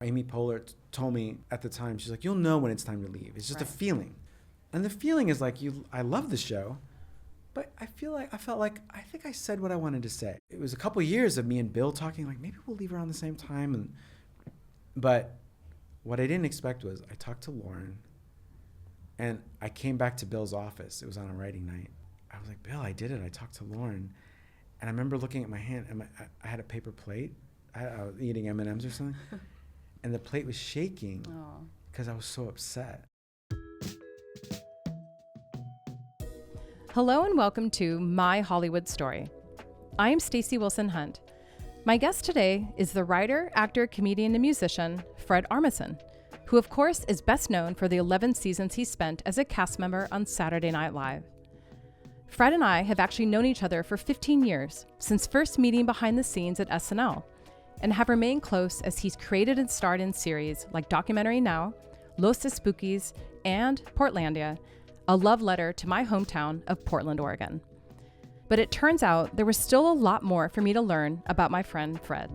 Amy Poehler told me at the time, she's like, you'll know when it's time to leave. It's just a feeling. And the feeling is like, I love the show, but I felt like I think I said what I wanted to say. It was a couple years of me and Bill talking, like, maybe we'll leave around the same time. But what I didn't expect was I talked to Lorne, and I came back to Bill's office. It was on a writing night. I was like, Bill, I did it. I talked to Lorne. And I remember looking at my hand, and I had a paper plate. I was eating M&Ms or something. And the plate was shaking because I was so upset. Hello and welcome to My Hollywood Story. I am Stacey Wilson Hunt. My guest today is the writer, actor, comedian, and musician, Fred Armisen, who of course is best known for the 11 seasons he spent as a cast member on Saturday Night Live. Fred and I have actually known each other for 15 years, since first meeting behind the scenes at SNL, and have remained close as he's created and starred in series like Documentary Now, Los Spookies, and Portlandia, a love letter to my hometown of Portland, Oregon. But it turns out there was still a lot more for me to learn about my friend Fred.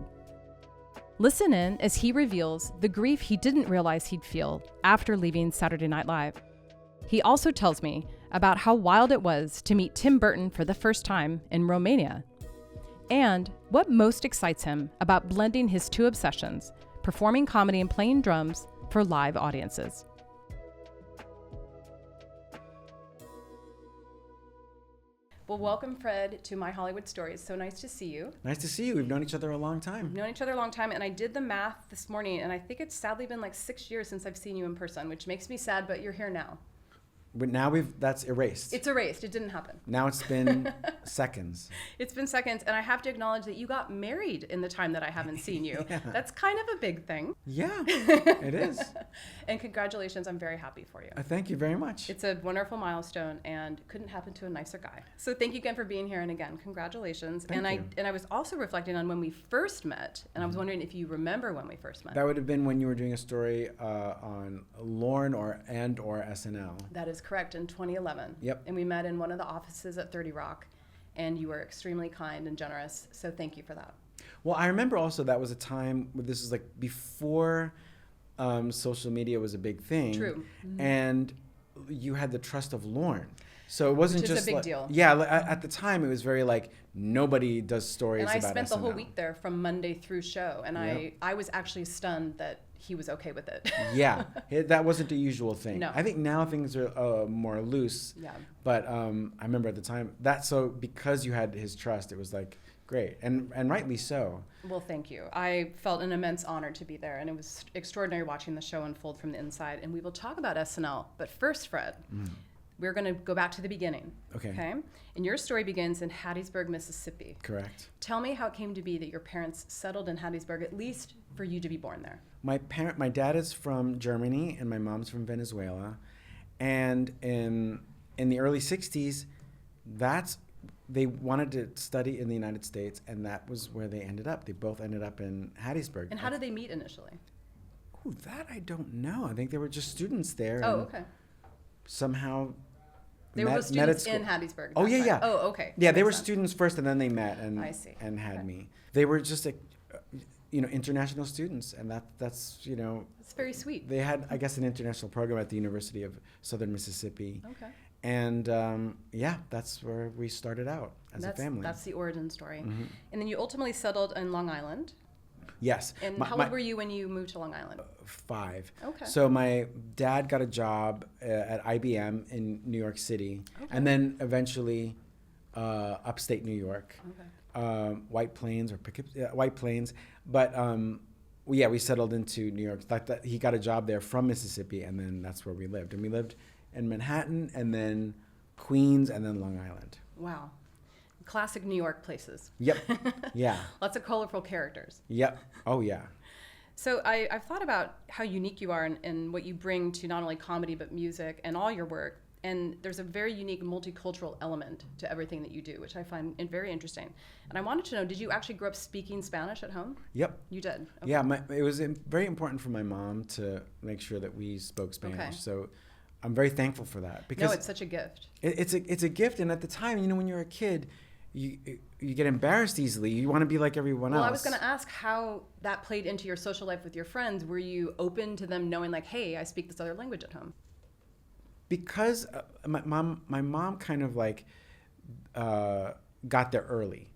Listen in as he reveals the grief he didn't realize he'd feel after leaving Saturday Night Live. He also tells me about how wild it was to meet Tim Burton for the first time in Romania, and what most excites him about blending his two obsessions, performing comedy and playing drums, for live audiences. Well, welcome, Fred, to My Hollywood Story. It's so nice to see you. Nice to see you. We've known each other a long time. We've known each other a long time, and I did the math this morning, and I think it's sadly been like 6 years since I've seen you in person, which makes me sad, but you're here now. But now that's erased. It's erased. It didn't happen. Now it's been seconds. It's been seconds, and I have to acknowledge that you got married in the time that I haven't seen you. Yeah. That's kind of a big thing. Yeah, it is. And congratulations. I'm very happy for you. Thank you very much. It's a wonderful milestone, and couldn't happen to a nicer guy. So thank you again for being here, and again, congratulations. Thank you. I was also reflecting on when we first met, and I was wondering if you remember when we first met. That would have been when you were doing a story on Lorne or SNL. That is correct, in 2011. Yep. And we met in one of the offices at 30 Rock, and you were extremely kind and generous, so thank you for that. Well, I remember also that was a time where this was like before social media was a big thing. True. Mm-hmm. And you had the trust of Lorne. So it wasn't Which is just a big like, deal. Yeah, at the time it was very like nobody does stories about SNL. And I spent the whole week there from Monday through show, and Yep. I was actually stunned that he was okay with it. Yeah, that wasn't the usual thing. No. I think now things are more loose. Yeah. But I remember at the time because you had his trust, it was like great and rightly so. Well, thank you. I felt an immense honor to be there, and it was extraordinary watching the show unfold from the inside. And we will talk about SNL, but first, Fred. We're going to go back to the beginning. Okay. And your story begins in Hattiesburg, Mississippi. Correct. Tell me how it came to be that your parents settled in Hattiesburg, at least for you to be born there. My dad is from Germany and my mom's from Venezuela, and in the early '60s, they wanted to study in the United States, and that was where they ended up. They both ended up in Hattiesburg. And how did they meet initially? Oh, that I don't know. I think they were just students there. Oh, okay. Somehow. They were both students in Hattiesburg. Oh, yeah, yeah. Oh, okay. Yeah, they were students first, and then they met and I see. and had Okay. me. They were just international students, and that's It's very sweet. They had, I guess, an international program at the University of Southern Mississippi. Okay. And that's where we started out as a family. That's the origin story. Mm-hmm. And then you ultimately settled in Long Island. Yes. And how old were you when you moved to Long Island? 5. Okay. So my dad got a job at IBM in New York City, Okay. and then eventually upstate New York, Okay. White Plains or White Plains. But we settled into New York. He got a job there from Mississippi, and then that's where we lived. And we lived in Manhattan, and then Queens, and then Long Island. Wow. Classic New York places. Yep. Yeah. Lots of colorful characters. Yep. Oh, yeah. So I've thought about how unique you are and what you bring to not only comedy but music and all your work. And there's a very unique multicultural element to everything that you do, which I find very interesting. And I wanted to know, did you actually grow up speaking Spanish at home? Yep. You did? Okay. Yeah, it was very important for my mom to make sure that we spoke Spanish. Okay. So I'm very thankful for that. Because no, it's such a gift. It's a gift. And at the time, when you're a kid, you get embarrassed easily. You want to be like everyone else. Well, I was going to ask how that played into your social life with your friends. Were you open to them knowing, like, hey, I speak this other language at home? Because my mom kind of like got there early,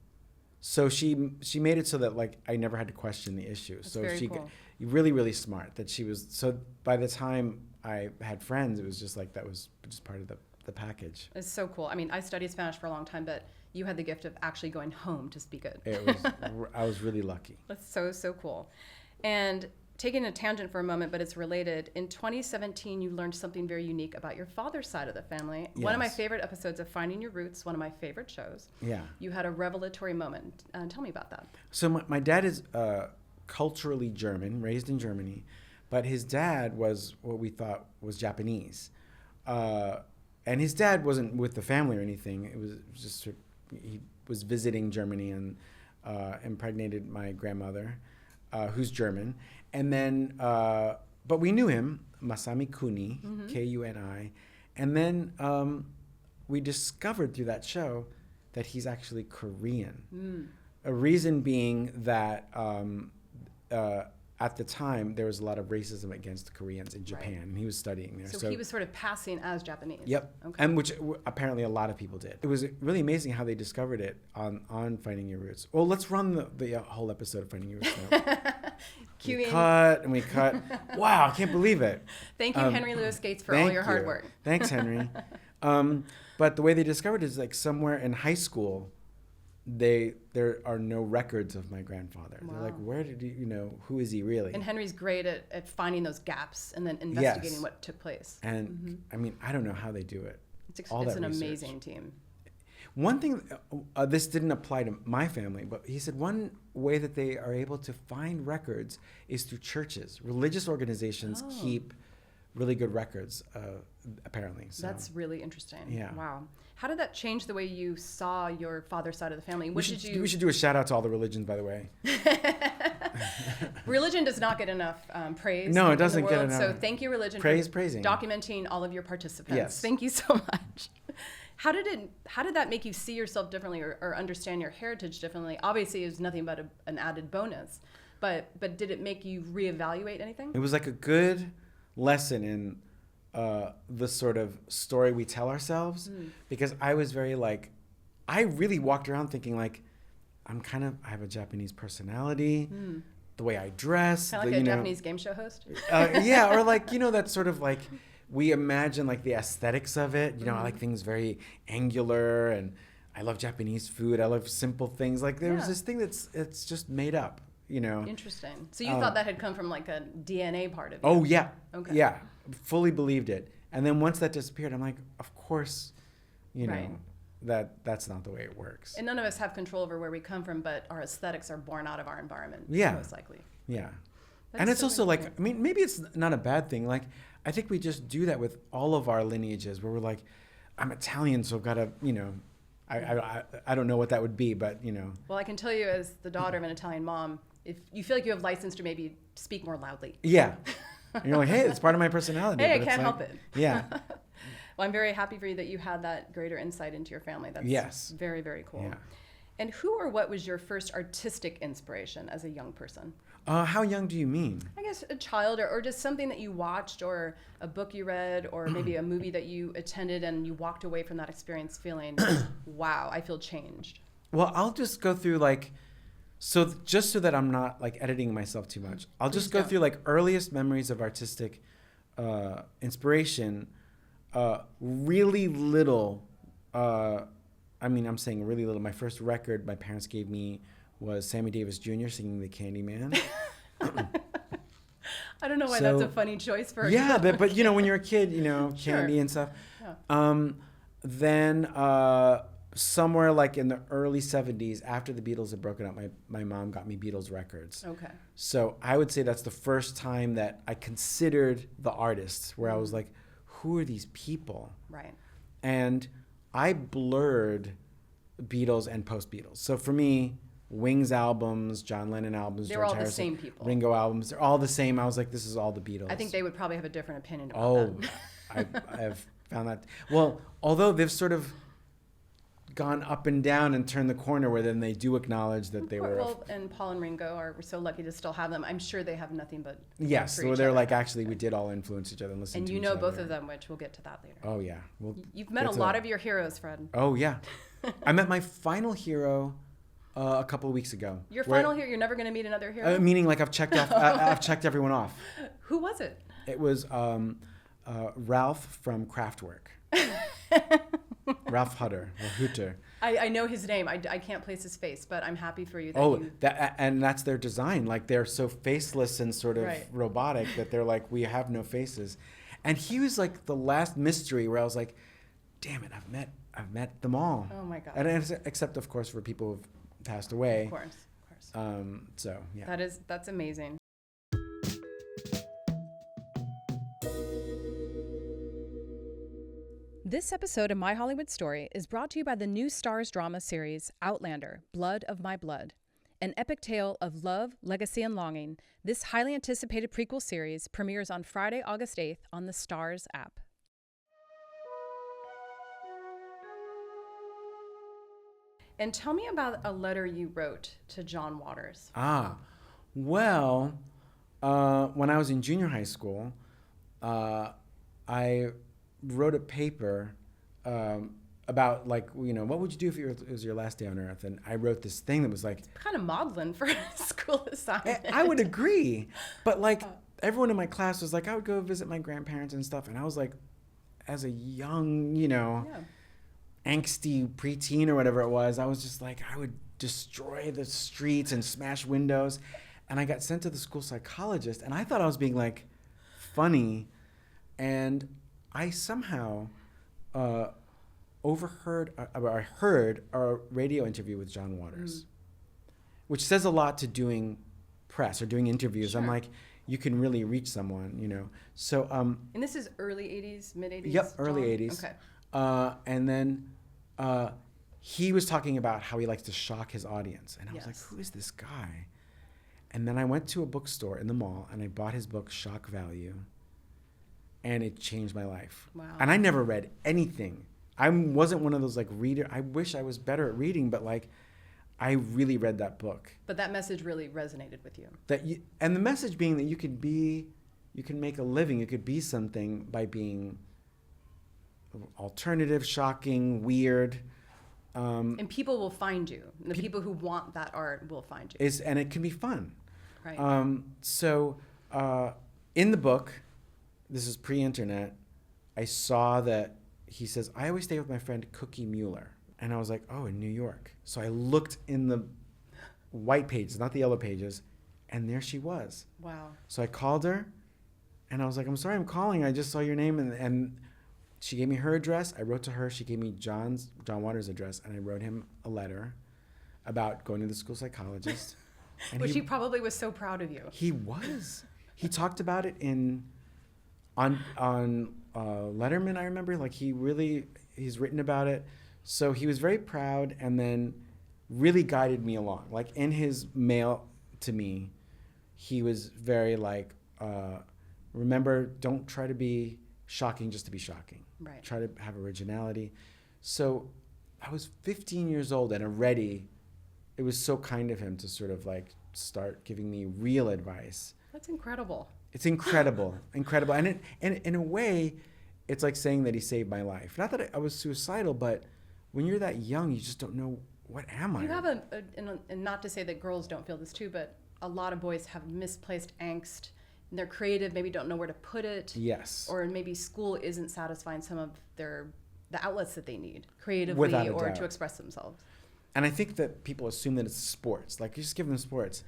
so she made it so that like I never had to question the issue. That's so very she cool. Really, really smart. That she was. So by the time I had friends, it was just like that was just part of the package. It's so cool. I mean, I studied Spanish for a long time, but you had the gift of actually going home to speak it. I was really lucky. That's so cool. And taking a tangent for a moment, but it's related. In 2017, you learned something very unique about your father's side of the family. Yes. One of my favorite episodes of Finding Your Roots, one of my favorite shows. Yeah. You had a revelatory moment. Tell me about that. So my dad is culturally German, raised in Germany, but his dad was what we thought was Japanese. And his dad wasn't with the family or anything. It was just he was visiting Germany and impregnated my grandmother, who's German. And then, but we knew him, Masami Kuni, Kuni. And then we discovered through that show that he's actually Korean. A reason being that at the time, there was a lot of racism against Koreans in Japan, right. And he was studying there. So he was sort of passing as Japanese. Yep, okay. And which apparently a lot of people did. It was really amazing how they discovered it on Finding Your Roots. Well, let's run the whole episode of Finding Your Roots now. We cut. Wow, I can't believe it. Thank you, Henry Louis Gates, for all your hard work. Thanks, Henry. But the way they discovered it is like somewhere in high school, there are no records of my grandfather. Wow. They're like, where did who is he really? And Henry's great at finding those gaps and then investigating what took place. And I mean, I don't know how they do it. It's an amazing team. One thing, this didn't apply to my family, but he said one way that they are able to find records is through churches. Religious organizations keep really good records, apparently. So. That's really interesting. Yeah. Wow. How did that change the way you saw your father's side of the family? We should do a shout out to all the religions, by the way. Religion does not get enough praise. No, it doesn't get enough. So thank you, religion, praising, documenting all of your participants. Yes. Thank you so much. How did that make you see yourself differently or understand your heritage differently? Obviously, it was nothing but an added bonus. But did it make you reevaluate anything? It was like a good lesson in the sort of story we tell ourselves, because I was very like, I really walked around thinking like, I have a Japanese personality, the way I dress. Kind of like a Japanese game show host? Yeah, or like, that sort of like, we imagine like the aesthetics of it. I like things very angular, and I love Japanese food. I love simple things. Like there was this thing it's just made up, Interesting. So you thought that had come from like a DNA part of you? Oh, yeah. Okay. Yeah. Fully believed it. And then once that disappeared, I'm like, of course, right. that's not the way it works. And none of us have control over where we come from, but our aesthetics are born out of our environment, most likely. Yeah. That's and it's so also like, cool. I mean, maybe it's not a bad thing. Like, I think we just do that with all of our lineages where we're like, I'm Italian, so I've got to, I don't know what that would be, but, Well, I can tell you as the daughter of an Italian mom, if you feel like you have license to maybe speak more loudly. Yeah. And you're like, hey, it's part of my personality. Hey, I can't help it. Yeah. Well, I'm very happy for you that you had that greater insight into your family. That's very, very cool. Yeah. And who or what was your first artistic inspiration as a young person? How young do you mean? I guess a child or just something that you watched or a book you read or maybe a movie that you attended and you walked away from that experience feeling, wow, I feel changed. Well, I'll just go through just so that I'm not like editing myself too much. I'll just go through like earliest memories of artistic inspiration. Really little, I'm saying really little. My first record my parents gave me was Sammy Davis Jr. singing The Candyman. I don't know why that's a funny choice for a kid. kid. but when you're a kid, candy and stuff. Yeah. Then somewhere like in the early 70s, after the Beatles had broken up, my mom got me Beatles records. Okay. So I would say that's the first time that I considered the artists, where I was like, who are these people? Right. And I blurred Beatles and post-Beatles. So for me, Wings albums, John Lennon albums, they George were all Harrison, the same people. Ringo albums, they're all the same. I was like, this is all the Beatles. I think they would probably have a different opinion about that. I have found that. Well, although they've sort of gone up and down and turned the corner where then they do acknowledge that they were. Well, and Paul and Ringo we're so lucky to still have them. I'm sure they have nothing but yes. for So each they're other. like, actually, we did all influence each other and listen and to you each know other. both of them, which we'll get to that later. Oh yeah. Well, You've met a lot of your heroes, Fred. Oh yeah. I met my final hero a couple of weeks ago. Your final hero? You're never going to meet another hero? Meaning like I've checked off. I've checked everyone off. Who was it? It was Ralph from Kraftwerk. Ralph Hutter or Hutter. I know his name. I can't place his face, but I'm happy for you. And that's their design. Like they're so faceless and sort of robotic that they're like, we have no faces. And he was like the last mystery where I was like, damn it, I've met them all. Oh my God. And except of course for people who've passed away. Of course. So yeah. That's amazing. This episode of My Hollywood Story is brought to you by the new Starz drama series, Outlander, Blood of My Blood. An epic tale of love, legacy, and longing, this highly anticipated prequel series premieres on Friday, August 8th on the Starz app. And tell me about a letter you wrote to John Waters. Well, when I was in junior high school, I wrote a paper about like, what would you do if it was your last day on Earth? And I wrote this thing that was like... It's kind of maudlin for a school assignment. I would agree. But like everyone in my class was like, I would go visit my grandparents and stuff. And I was like, as a young, angsty preteen or whatever it was, I was just like, I would destroy the streets and smash windows. And I got sent to the school psychologist, and I thought I was being like funny. And I somehow I heard a radio interview with John Waters, which says a lot to doing press or doing interviews. Sure. I'm like, you can really reach someone, So. And this is early 80s, mid 80s? Yep, early 80s. Okay. And then he was talking about how he likes to shock his audience. And I was like, who is this guy? And then I went to a bookstore in the mall and I bought his book, Shock Value. And it changed my life. Wow. And I never read anything. I wasn't one of those like reader. I wish I was better at reading, but like I really read that book. But that message really resonated with you. And the message being that you can make a living, you could be something by being alternative, shocking, weird. And people will find you. The people who want that art will find you. And it can be fun. Right. So in the book, this is pre-internet, I saw that he says, I always stay with my friend Cookie Mueller. And I was like, oh, in New York. So I looked in the white pages, not the yellow pages, and there she was. Wow. So I called her, and I was like, I'm sorry I'm calling. I just saw your name. And she gave me her address. I wrote to her. She gave me John Waters' address, and I wrote him a letter about going to the school psychologist. And he probably was so proud of you. He was. He talked about it on Letterman, I remember. Like he's written about it. So he was very proud and then really guided me along. Like in his mail to me, he was very like, remember, don't try to be shocking just to be shocking. Right. Try to have originality. So I was 15 years old and already it was so kind of him to sort of like start giving me real advice. That's incredible. It's incredible. And in a way, it's like saying that he saved my life. Not that I was suicidal, but when you're that young, you just don't know, what am I? You have and not to say that girls don't feel this too, but a lot of boys have misplaced angst. And they're creative, maybe don't know where to put it. Yes. Or maybe school isn't satisfying some of the outlets that they need creatively or to express themselves. And I think that people assume that it's sports. Like, you just give them sports.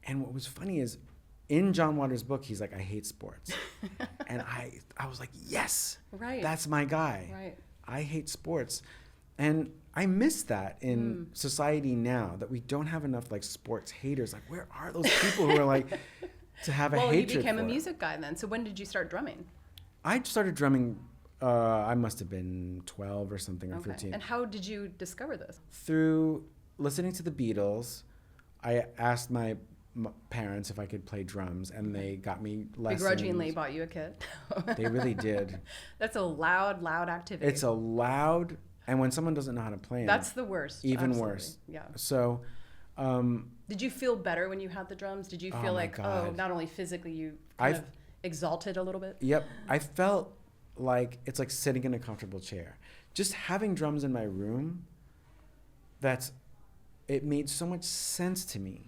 And what was funny is, in John Waters' book, he's like, I hate sports. And I was like, yes, right. That's my guy. Right. I hate sports. And I miss that in society now, that we don't have enough like sports haters. Like, where are those people who are like, to have a hatred Well, you became for a music guy then. So when did you start drumming? I started drumming, I must have been 12 or something, or 13. And how did you discover this? Through listening to the Beatles. I asked my parents if I could play drums, and they got me lessons. Begrudgingly bought you a kit. They really did. That's a loud activity. It's a loud And when someone doesn't know how to play them, that's the worst. Even Absolutely. worse. Yeah. So, did you feel better when you had the drums? Did you feel not only physically, you kind of exalted a little bit? Yep. I felt like it's like sitting in a comfortable chair. Just having drums in my room, it made so much sense to me.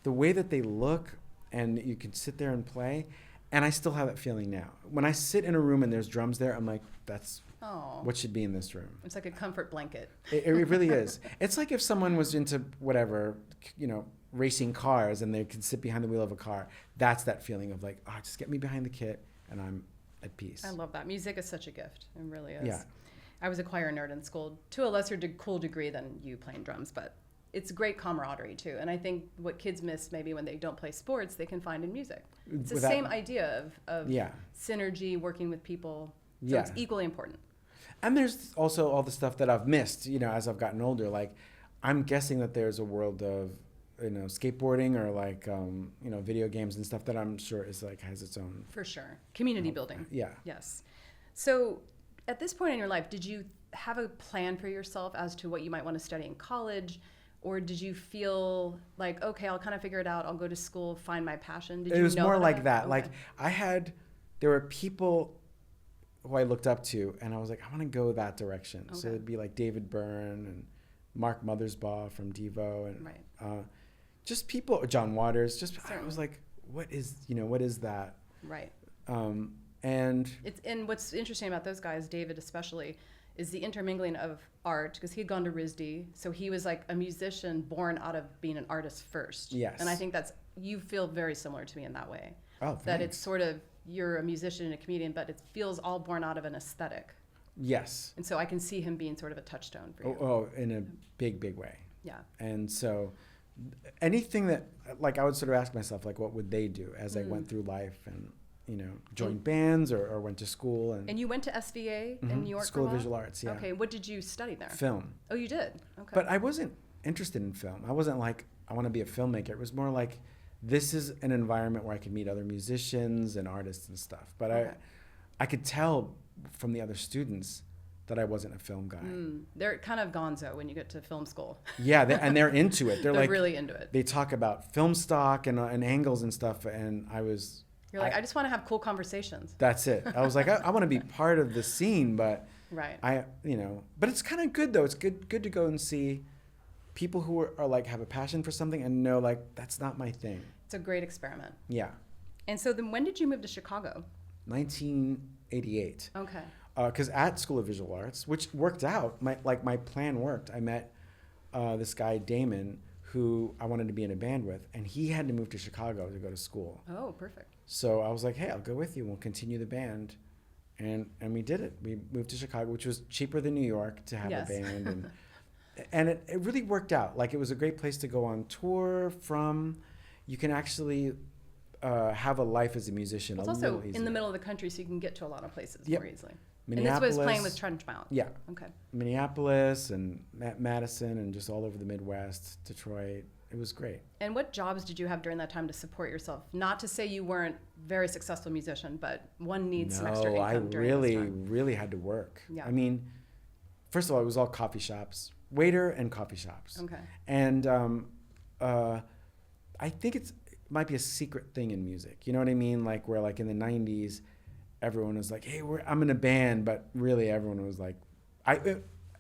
The way that they look, and you can sit there and play, and I still have that feeling now. When I sit in a room and there's drums there, I'm like, that's what should be in this room. It's like a comfort blanket. It really is. It's like if someone was into whatever, racing cars, and they could sit behind the wheel of a car. That's that feeling of like, just get me behind the kit and I'm at peace. I love that. Music is such a gift. It really is. Yeah. I was a choir nerd in school to a lesser cool degree than you playing drums, but it's great camaraderie too. And I think what kids miss maybe when they don't play sports, they can find in music. It's the same idea of synergy, working with people. So it's equally important. And there's also all the stuff that I've missed, as I've gotten older. Like, I'm guessing that there's a world of, skateboarding or like, video games and stuff that I'm sure is like, has its own. For sure. Community building. Yeah. Yes. So at this point in your life, did you have a plan for yourself as to what you might want to study in college? Or did you feel like, okay, I'll kind of figure it out. I'll go to school, find my passion. It was more like that. Okay. Like there were people who I looked up to, and I was like, I want to go that direction. Okay. So it'd be like David Byrne and Mark Mothersbaugh from Devo, and just people, John Waters. I was like, what is that? Right. And what's interesting about those guys, David especially, is the intermingling of art, because he had gone to RISD, so he was like a musician born out of being an artist first. Yes. And I think you feel very similar to me in that way. Oh, thanks. That it's sort of, you're a musician and a comedian, but it feels all born out of an aesthetic. Yes. And so I can see him being sort of a touchstone for you. Oh, in a big, big way. Yeah. And so anything that, like, I would sort of ask myself, like, what would they do as I went through life and, joined bands or went to school. And you went to SVA in New York? School of Visual Arts, yeah. Okay, what did you study there? Film. Oh, you did? Okay. But I wasn't interested in film. I wasn't like, I want to be a filmmaker. It was more like, this is an environment where I could meet other musicians and artists and stuff. But I could tell from the other students that I wasn't a film guy. They're kind of gonzo when you get to film school. Yeah, they're into it. They're like, really into it. They talk about film stock and angles and stuff, and You're like, I just want to have cool conversations. That's it. I was like, I want to be part of the scene, but right. But it's kind of good though. It's good to go and see people who are like have a passion for something and know like that's not my thing. It's a great experiment. Yeah. And so then when did you move to Chicago? 1988. Okay. Because at School of Visual Arts, which worked out, my plan worked. I met this guy Damon, who I wanted to be in a band with, and he had to move to Chicago to go to school. Oh, perfect. So I was like, hey, I'll go with you. We'll continue the band. And we did it. We moved to Chicago, which was cheaper than New York to have a band. And it really worked out. Like, it was a great place to go on tour from. You can actually have a life as a musician. It's also in the middle of the country, so you can get to a lot of places more easily. And this was playing with Trench Mount. Yeah. Okay. Minneapolis and Madison and just all over the Midwest, Detroit. It was great. And what jobs did you have during that time to support yourself? Not to say you weren't a very successful musician, but one needs some extra income during this time. I really had to work. Yeah. I mean, first of all, it was all coffee shops, waiter and coffee shops. Okay. And I think it might be a secret thing in music. You know what I mean? Like, where like in the 90s, everyone was like, hey, I'm in a band, but really everyone was like,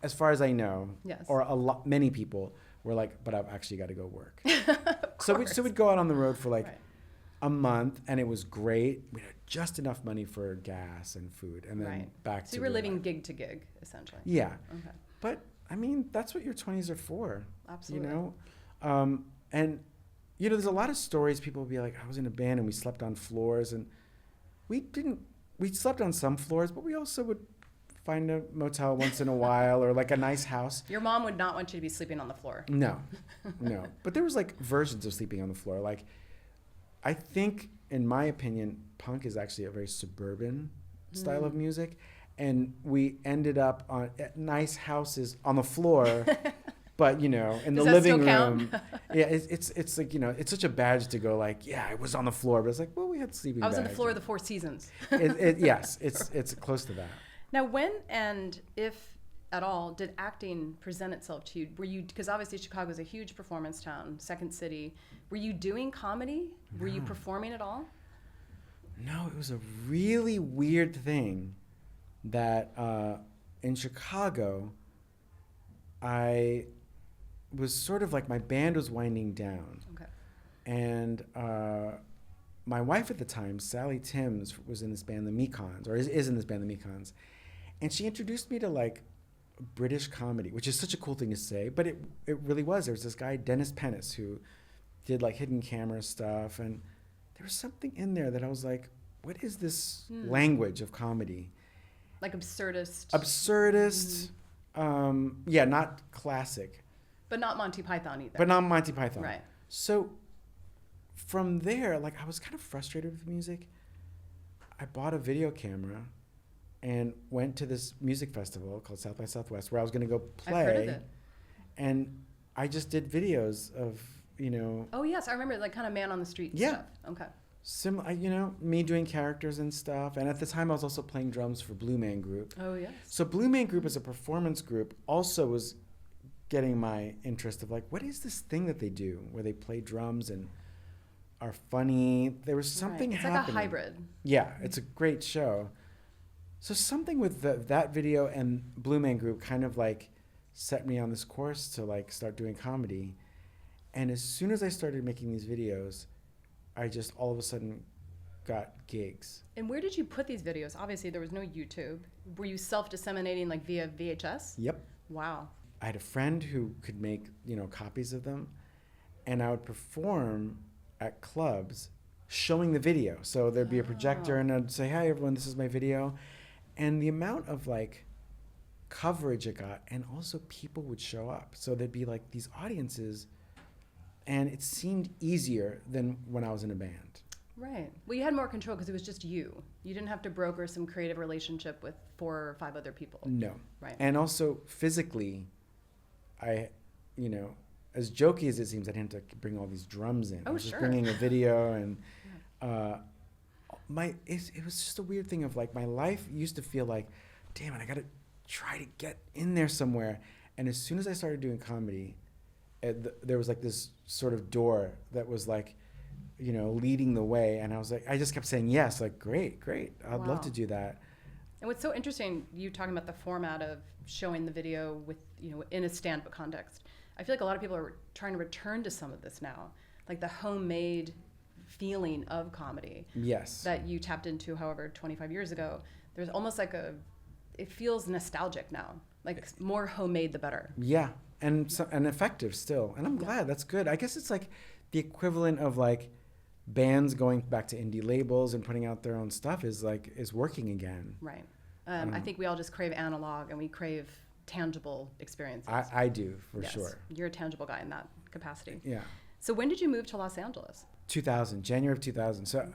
as far as I know, or many people were like, but I've actually got to go work. So we'd go out on the road for like a month, and it was great. We had just enough money for gas and food, and then back to. So you were living gig to gig, essentially. Yeah. Okay. But I mean, that's what your 20s are for. Absolutely. You know, and there's a lot of stories. People will be like, I was in a band and we slept on floors, and we slept on some floors, but we also would find a motel once in a while, or like a nice house. Your mom would not want you to be sleeping on the floor. No. But there was like versions of sleeping on the floor. Like, I think, in my opinion, punk is actually a very suburban style of music. And we ended up at nice houses on the floor, but in the living room. Yeah, it's like, it's such a badge to go like, yeah, I was on the floor, but it's like, well, we had sleeping bags. I was on the floor of the Four Seasons. Yes, it's close to that. Now, when and if at all did acting present itself to you? Were you, because obviously Chicago is a huge performance town, second city. Were you doing comedy? Were you performing at all? No, it was a really weird thing that in Chicago, I was sort of like, my band was winding down. Okay. And my wife at the time, Sally Timms, was in this band, the Mekons, or is in this band, the Mekons. And she introduced me to like British comedy, which is such a cool thing to say, but it really was. There was this guy, Dennis Pennis, who did like hidden camera stuff. And there was something in there that I was like, what is this language of comedy? Like absurdist. Absurdist. Yeah, not classic. But not Monty Python either. But not Monty Python. Right. So from there, like, I was kind of frustrated with music. I bought a video camera and went to this music festival called South by Southwest, where I was going to go play. I've heard of it. And I just did videos of, you know. Oh, yes. I remember, like, kind of man on the street Yeah. stuff. Okay. You know, me doing characters and stuff. And at the time, I was also playing drums for Blue Man Group. Oh, yes. So Blue Man Group as a performance group also was getting my interest of like, what is this thing that they do where they play drums and are funny? There was something happening. It's like a hybrid. Yeah, it's a great show. So something with that video and Blue Man Group kind of like set me on this course to like start doing comedy. And as soon as I started making these videos, I just all of a sudden got gigs. And where did you put these videos? Obviously, there was no YouTube. Were you self-disseminating like via VHS? Yep. Wow. I had a friend who could make, you know, copies of them, and I would perform at clubs showing the video. So there'd be a projector and I'd say, hi everyone, this is my video. And the amount of like coverage it got, and also people would show up. So there'd be like these audiences, and it seemed easier than when I was in a band. Right. Well, you had more control because it was just you. You didn't have to broker some creative relationship with 4 or 5 other people. No. Right. And also physically, I, you know, as jokey as it seems, I didn't have to bring all these drums in. Oh, I was sure. just bringing a video, and it was just a weird thing of like, my life used to feel like, damn it, I got to try to get in there somewhere. And as soon as I started doing comedy, there was like this sort of door that was like, you know, leading the way. And I was like, I just kept saying yes, like, great. I'd love to do that. And what's so interesting, you talking about the format of showing the video with, you know, in a stand-up context. I feel like a lot of people are trying to return to some of this now, like the homemade feeling of comedy. Yes. That you tapped into, however, 25 years ago. There's almost like it feels nostalgic now, like more homemade the better. Yeah, and effective still. And I'm glad, that's good. I guess it's like the equivalent of like bands going back to indie labels and putting out their own stuff is working again. Right. I think we all just crave analog and we crave tangible experiences. I do, for sure. You're a tangible guy in that capacity. Yeah. So when did you move to Los Angeles? 2000, January of 2000. So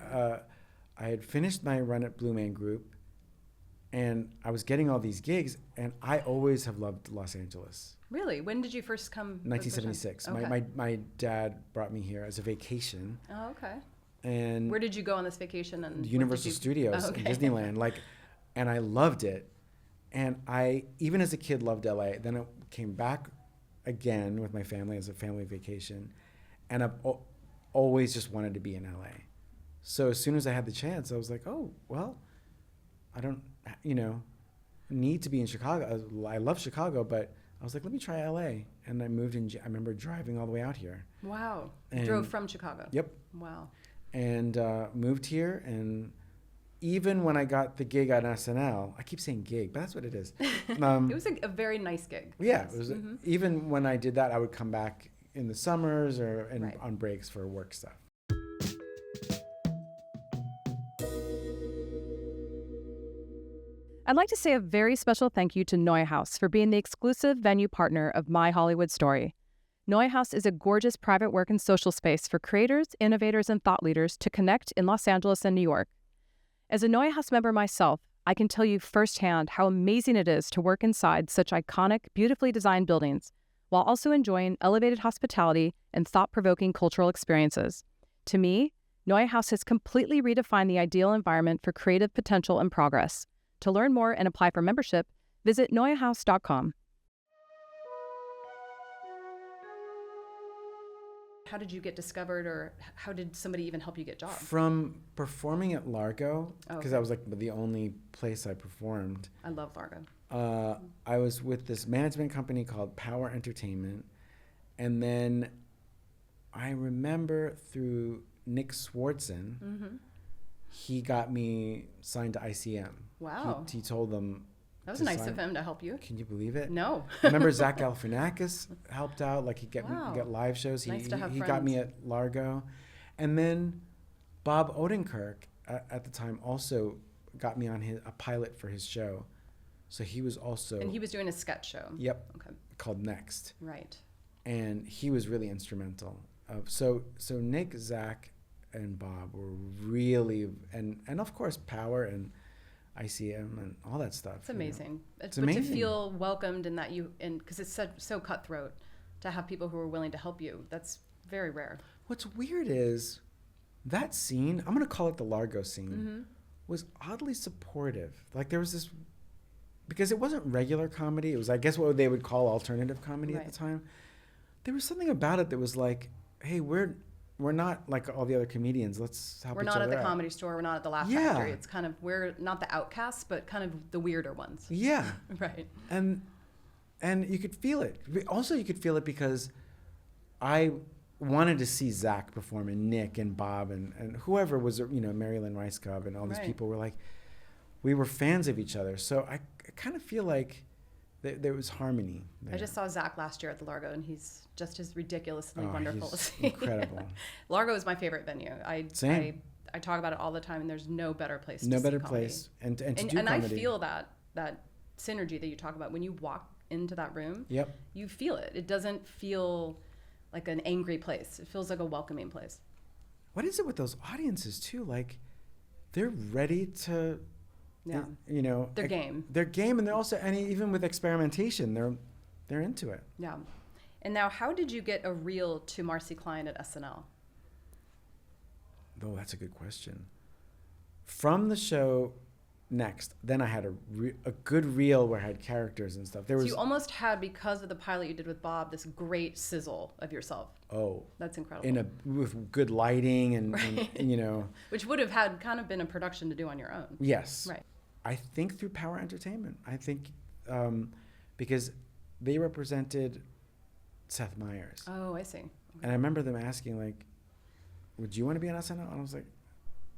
I had finished my run at Blue Man Group, and I was getting all these gigs, and I always have loved Los Angeles. Really? When did you first come? 1976. Okay. My dad brought me here as a vacation. Oh, okay. And where did you go on this vacation? And Universal Studios in Disneyland. And I loved it. And I, even as a kid, loved LA. Then I came back again with my family as a family vacation. And I've always just wanted to be in LA. So as soon as I had the chance, I was like, oh, well, I don't, need to be in Chicago. I love Chicago, but I was like, let me try LA. And I moved in, I remember driving all the way out here. Wow. You drove from Chicago? Yep. Wow. And moved here, and even when I got the gig on SNL, I keep saying gig, but that's what it is. It was a very nice gig. Yeah, it was. Even when I did that, I would come back in the summers or on breaks for work stuff. I'd like to say a very special thank you to Neuhaus for being the exclusive venue partner of My Hollywood Story. Neuhaus is a gorgeous private work and social space for creators, innovators, and thought leaders to connect in Los Angeles and New York. As a Neuhaus member myself, I can tell you firsthand how amazing it is to work inside such iconic, beautifully designed buildings, while also enjoying elevated hospitality and thought-provoking cultural experiences. To me, Neuhaus has completely redefined the ideal environment for creative potential and progress. To learn more and apply for membership, Visit neuhaus.com. How did you get discovered, or how did somebody even help you get jobs? From performing at Largo, because okay. that was like the only place I performed. I love Largo. I was with this management company called Power Entertainment. And then I remember through Nick Swartzen, he got me signed to ICM. Wow. He told them. That was nice of him to help you. Can you believe it? No. Remember Zach Galifianakis helped out, like he'd get live shows. Nice to have he friends. got me at Largo. And then Bob Odenkirk at the time also got me on a pilot for his show. So he was also. And he was doing a sketch show. Yep. Okay. Called Next. Right. And he was really instrumental. So Nick, Zach, and Bob were really, and of course Power and ICM and all that stuff. It's amazing. It's but amazing. to feel welcomed in that because it's so cutthroat, to have people who are willing to help you. That's very rare. What's weird is that scene, I'm going to call it the Largo scene, was oddly supportive. Like there was this, because it wasn't regular comedy. It was, I guess, what they would call alternative comedy at the time. There was something about it that was like, hey, we're not like all the other comedians. Let's help each other out. We're not at the Comedy Store. We're not at the Laugh Factory. It's kind of, we're not the outcasts, but kind of the weirder ones. Yeah. Right. And you could feel it. Also, you could feel it because I wanted to see Zach perform, and Nick and Bob and whoever was, Marilyn Rice Cobb and all these people were like, we were fans of each other. So I kind of feel like there was harmony there. I just saw Zach last year at the Largo, and he's just as ridiculously wonderful. He's incredible. Largo is my favorite venue. Same. I talk about it all the time, and there's no better place. No to better see comedy. place, and to do and comedy. I feel that synergy that you talk about when you walk into that room. Yep. You feel it. It doesn't feel like an angry place. It feels like a welcoming place. What is it with those audiences too? Like, they're ready to. Yeah. They're game. They're game, and they're also, and even with experimentation, they're into it. Yeah. And now, how did you get a reel to Marcy Klein at SNL? Oh, that's a good question. From the show Next, then I had a good reel where I had characters and stuff. So you almost had, because of the pilot you did with Bob, this great sizzle of yourself. Oh, that's incredible. With good lighting and which would have had kind of been a production to do on your own. Yes. Right. I think through Power Entertainment. I think because they represented Seth Meyers. Oh, I see. Okay. And I remember them asking, like, would you want to be on SNL? And I was like,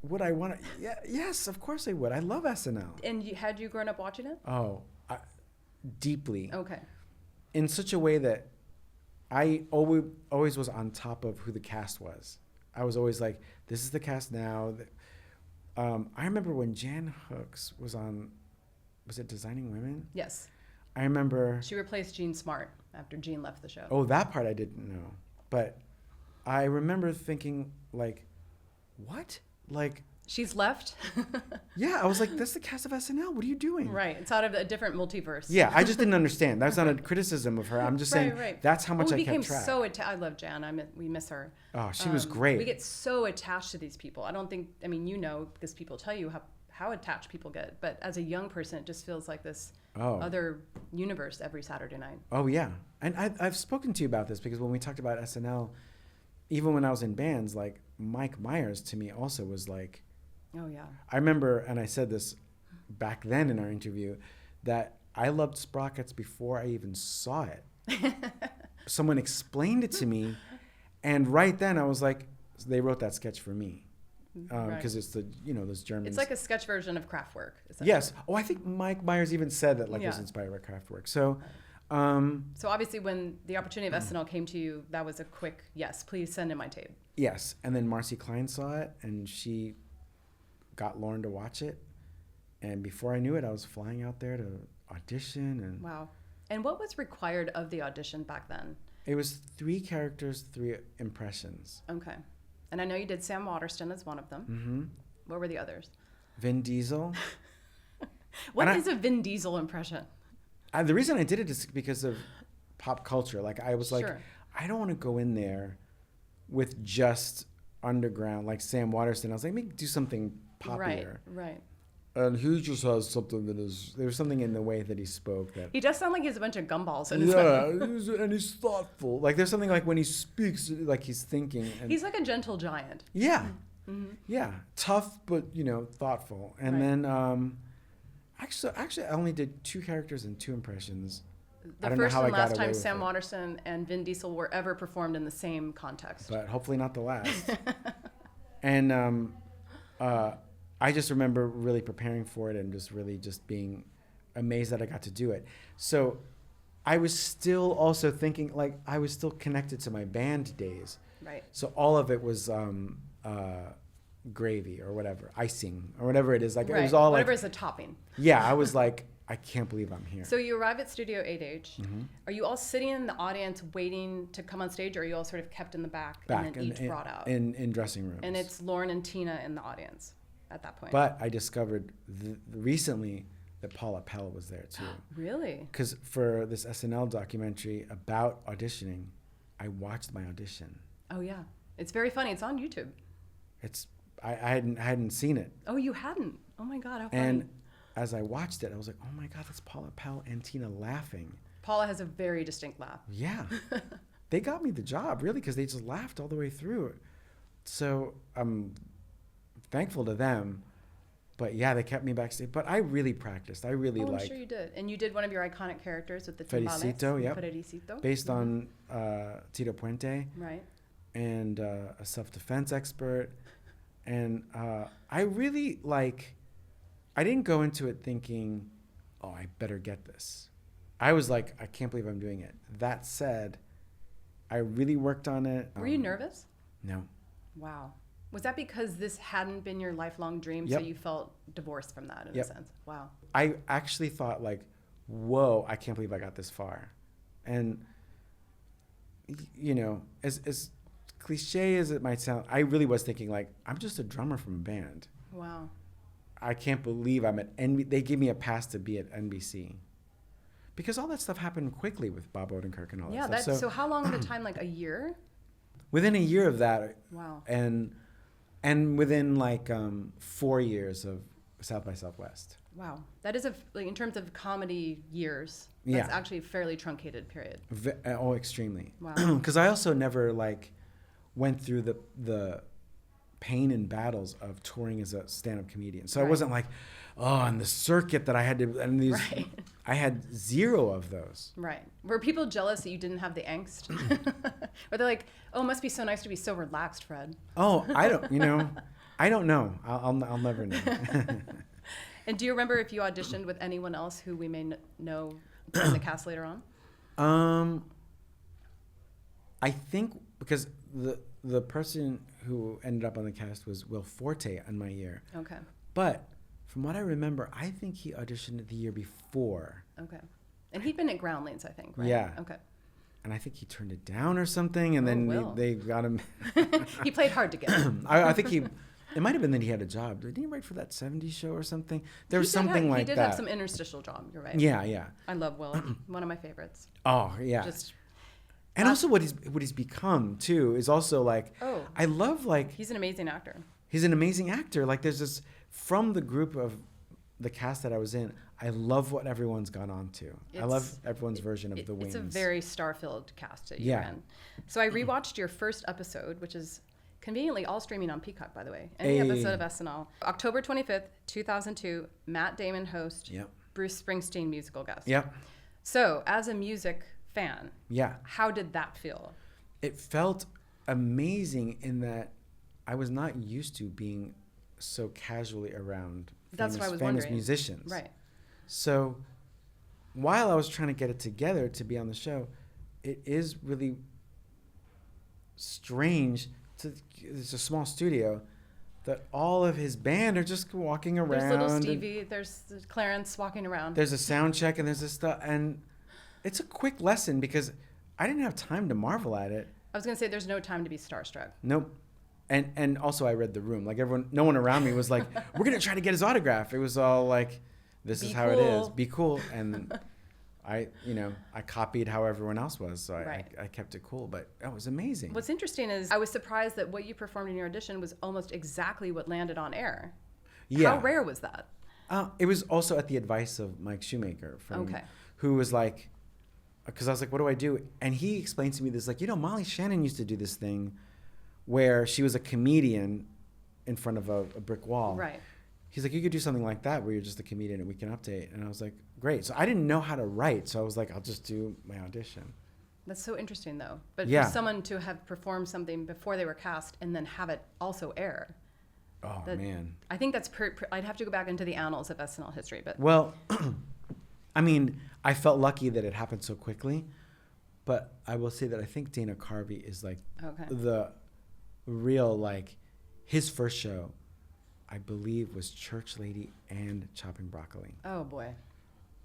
would I want to? Yeah, yes, of course I would. I love SNL. And had you grown up watching it? Oh, deeply. Okay. In such a way that I always was on top of who the cast was. I was always like, this is the cast now. I remember when Jan Hooks was on, was it Designing Women? Yes. I remember. She replaced Jean Smart after Jean left the show. Oh, that part I didn't know. But I remember thinking, like, what? Like, she's left? Yeah, I was like, that's the cast of SNL. What are you doing? Right. It's out of a different multiverse. Yeah, I just didn't understand. That's not a criticism of her. I'm just saying that's how much I kept track. So I love Jan. We miss her. Oh, she was great. We get so attached to these people. I don't think, because people tell you how attached people get. But as a young person, it just feels like this other universe every Saturday night. Oh, yeah. And I've spoken to you about this because when we talked about SNL, even when I was in bands, like Mike Myers to me also was like, oh yeah. I remember, and I said this back then in our interview, that I loved Sprockets before I even saw it. Someone explained it to me, and right then I was like, they wrote that sketch for me. Because it's those Germans. It's like a sketch version of Kraftwerk. Yes. Oh, I think Mike Myers even said that it was inspired by Kraftwerk. So obviously when the opportunity of SNL came to you, that was a quick, yes, please send in my tape. Yes. And then Marcy Klein saw it, and she got Lorne to watch it. And before I knew it, I was flying out there to audition. And wow. And what was required of the audition back then? It was 3 characters, 3 impressions. Okay. And I know you did Sam Waterston as one of them. Mm-hmm. What were the others? Vin Diesel. What is a Vin Diesel impression? The reason I did it is because of pop culture. Like, I was like, I don't want to go in there with just underground, like Sam Waterston. I was like, maybe do something popular. Right. And he just has something that is, there's something in the way that he spoke that. He does sound like he has a bunch of gumballs in his mouth. Yeah, and he's thoughtful. Like there's something like when he speaks, like he's thinking. And he's like a gentle giant. Yeah. Mm-hmm. Yeah. Tough, but, thoughtful. And then, actually, I only did 2 characters and 2 impressions. The first and last time Sam Waterston and Vin Diesel were ever performed in the same context. But hopefully not the last. And, I just remember really preparing for it and just being amazed that I got to do it. So I was still also thinking, like, I was still connected to my band days. Right. So all of it was gravy or whatever, icing or whatever it is. Like, it was all whatever like, is a topping. Yeah, I was like, I can't believe I'm here. So you arrive at Studio 8H. Mm-hmm. Are you all sitting in the audience waiting to come on stage, or are you all sort of kept in the back and then each brought out? In dressing rooms. And it's Lorne and Tina in the audience at that point. But I discovered recently that Paula Pell was there too. Really? Because for this SNL documentary about auditioning, I watched my audition. Oh yeah, it's very funny. It's on YouTube. I hadn't seen it. Oh, you hadn't? Oh my God, how funny. And as I watched it, I was like, oh my God, that's Paula Pell and Tina laughing. Paula has a very distinct laugh. Yeah. They got me the job, really, because they just laughed all the way through. So I'm thankful to them. But yeah, they kept me backstage. But I really practiced. I really I'm sure you did. And you did one of your iconic characters with the timbales. Felicito, yep. Felicito. Based on Tito Puente. Right. And a self-defense expert. And I really, I didn't go into it thinking, oh, I better get this. I was like, I can't believe I'm doing it. That said, I really worked on it. Were you nervous? No. Wow. Was that because this hadn't been your lifelong dream, so you felt divorced from that in a sense? Wow. I actually thought whoa, I can't believe I got this far. And, as cliche as it might sound, I really was thinking I'm just a drummer from a band. Wow. I can't believe I'm at they gave me a pass to be at NBC. Because all that stuff happened quickly with Bob Odenkirk and all that stuff. So how long of a time, a year? Within a year of that. Wow. And within 4 years of South by Southwest. Wow. That is in terms of comedy years, that's actually a fairly truncated period. Extremely. Wow. Because I also never went through the pain and battles of touring as a stand-up comedian. So I wasn't on the circuit that I had to, and these, I had 0 of those. Right. Were people jealous that you didn't have the angst? Or they're like, oh, it must be so nice to be so relaxed, Fred. Oh, I don't know. I'll never know. And do you remember if you auditioned with anyone else who we may know in the cast later on? I think because the person who ended up on the cast was Will Forte in my year. Okay. But from what I remember, I think he auditioned the year before. Okay. And he'd been at Groundlings, I think, right? Yeah. Okay. And I think he turned it down or something, and then they got him. He played hard to get. I think it might have been that he had a job. Didn't he write for that 70s show or something? There was something like that. He did have some interstitial job, you're right. Yeah, yeah. I love Will. One of my favorites. Oh, yeah. And also what he's become, too, is also I love He's an amazing actor. He's an amazing actor. There's this, from the group of the cast that I was in, I love what everyone's gone on to. I love everyone's version of The Wings. It's a very star-filled cast that you're in. So I rewatched your first episode, which is conveniently all streaming on Peacock, by the way. Any episode of SNL. October 25th, 2002, Matt Damon host, Bruce Springsteen musical guest. Yep. So as a music fan, yeah, how did that feel? It felt amazing in that I was not used to being so casually around famous musicians. Right. So while I was trying to get it together to be on the show, it is really strange. It's a small studio that all of his band are just walking around. There's little Stevie, there's Clarence walking around. There's a sound check and there's this stuff. And it's a quick lesson because I didn't have time to marvel at it. I was going to say there's no time to be starstruck. Nope. And also I read the room. No one around me was like, we're going to try to get his autograph. It was all this is how it is. Be cool. And I copied how everyone else was. So I kept it cool, but that was amazing. What's interesting is I was surprised that what you performed in your audition was almost exactly what landed on air. Yeah. How rare was that? It was also at the advice of Mike Shoemaker, Okay. who was like, because I was like, what do I do? And he explained to me this, like, Molly Shannon used to do this thing where she was a comedian in front of a brick wall. Right. He's like, you could do something like that where you're just a comedian and we can update. And I was like, great. So I didn't know how to write. So I was like, I'll just do my audition. That's so interesting, though. But Yeah. for someone to have performed something before they were cast and then have it also air. Oh, That- man. I think that's, I'd have to go back into the annals of SNL history, but Well, I mean, I felt lucky that it happened so quickly. But I will say that I think Dana Carvey is like okay. the real, like, his first show, I believe, was Church Lady and Chopping Broccoli. Oh, boy.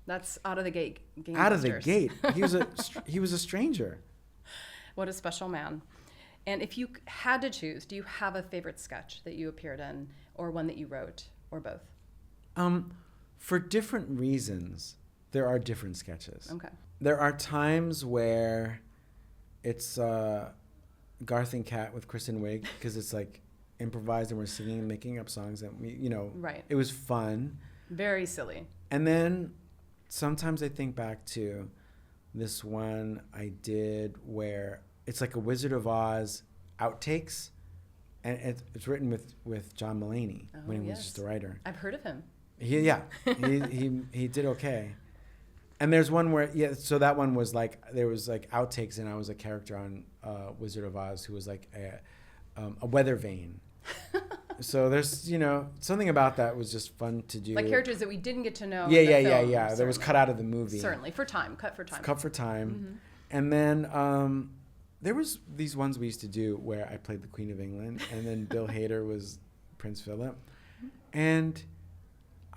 That's out of the gate. Out of the gangbusters. gate. He was a stranger. What a special man. And if you had to choose, do you have a favorite sketch that you appeared in or one that you wrote or both? For different reasons, there are different sketches. Okay. There are times where it's Garth and Kat with Kristen Wiig because it's like improvised and we're singing and making up songs and Right. it was fun. Very silly. And then sometimes I think back to this one I did where it's like a Wizard of Oz outtakes, and it's written with John Mulaney when he was just a writer. I've heard of him. He did okay. And there's one where so that one was like there was like outtakes and I was a character on Wizard of Oz who was like a weather vane. So there's something about that was just fun to do. Like characters that we didn't get to know. Yeah. Film, That was cut out of the movie. Certainly cut for time. Cut for time. Mm-hmm. And then there was these ones we used to do where I played the Queen of England and then Bill Hader was Prince Philip. And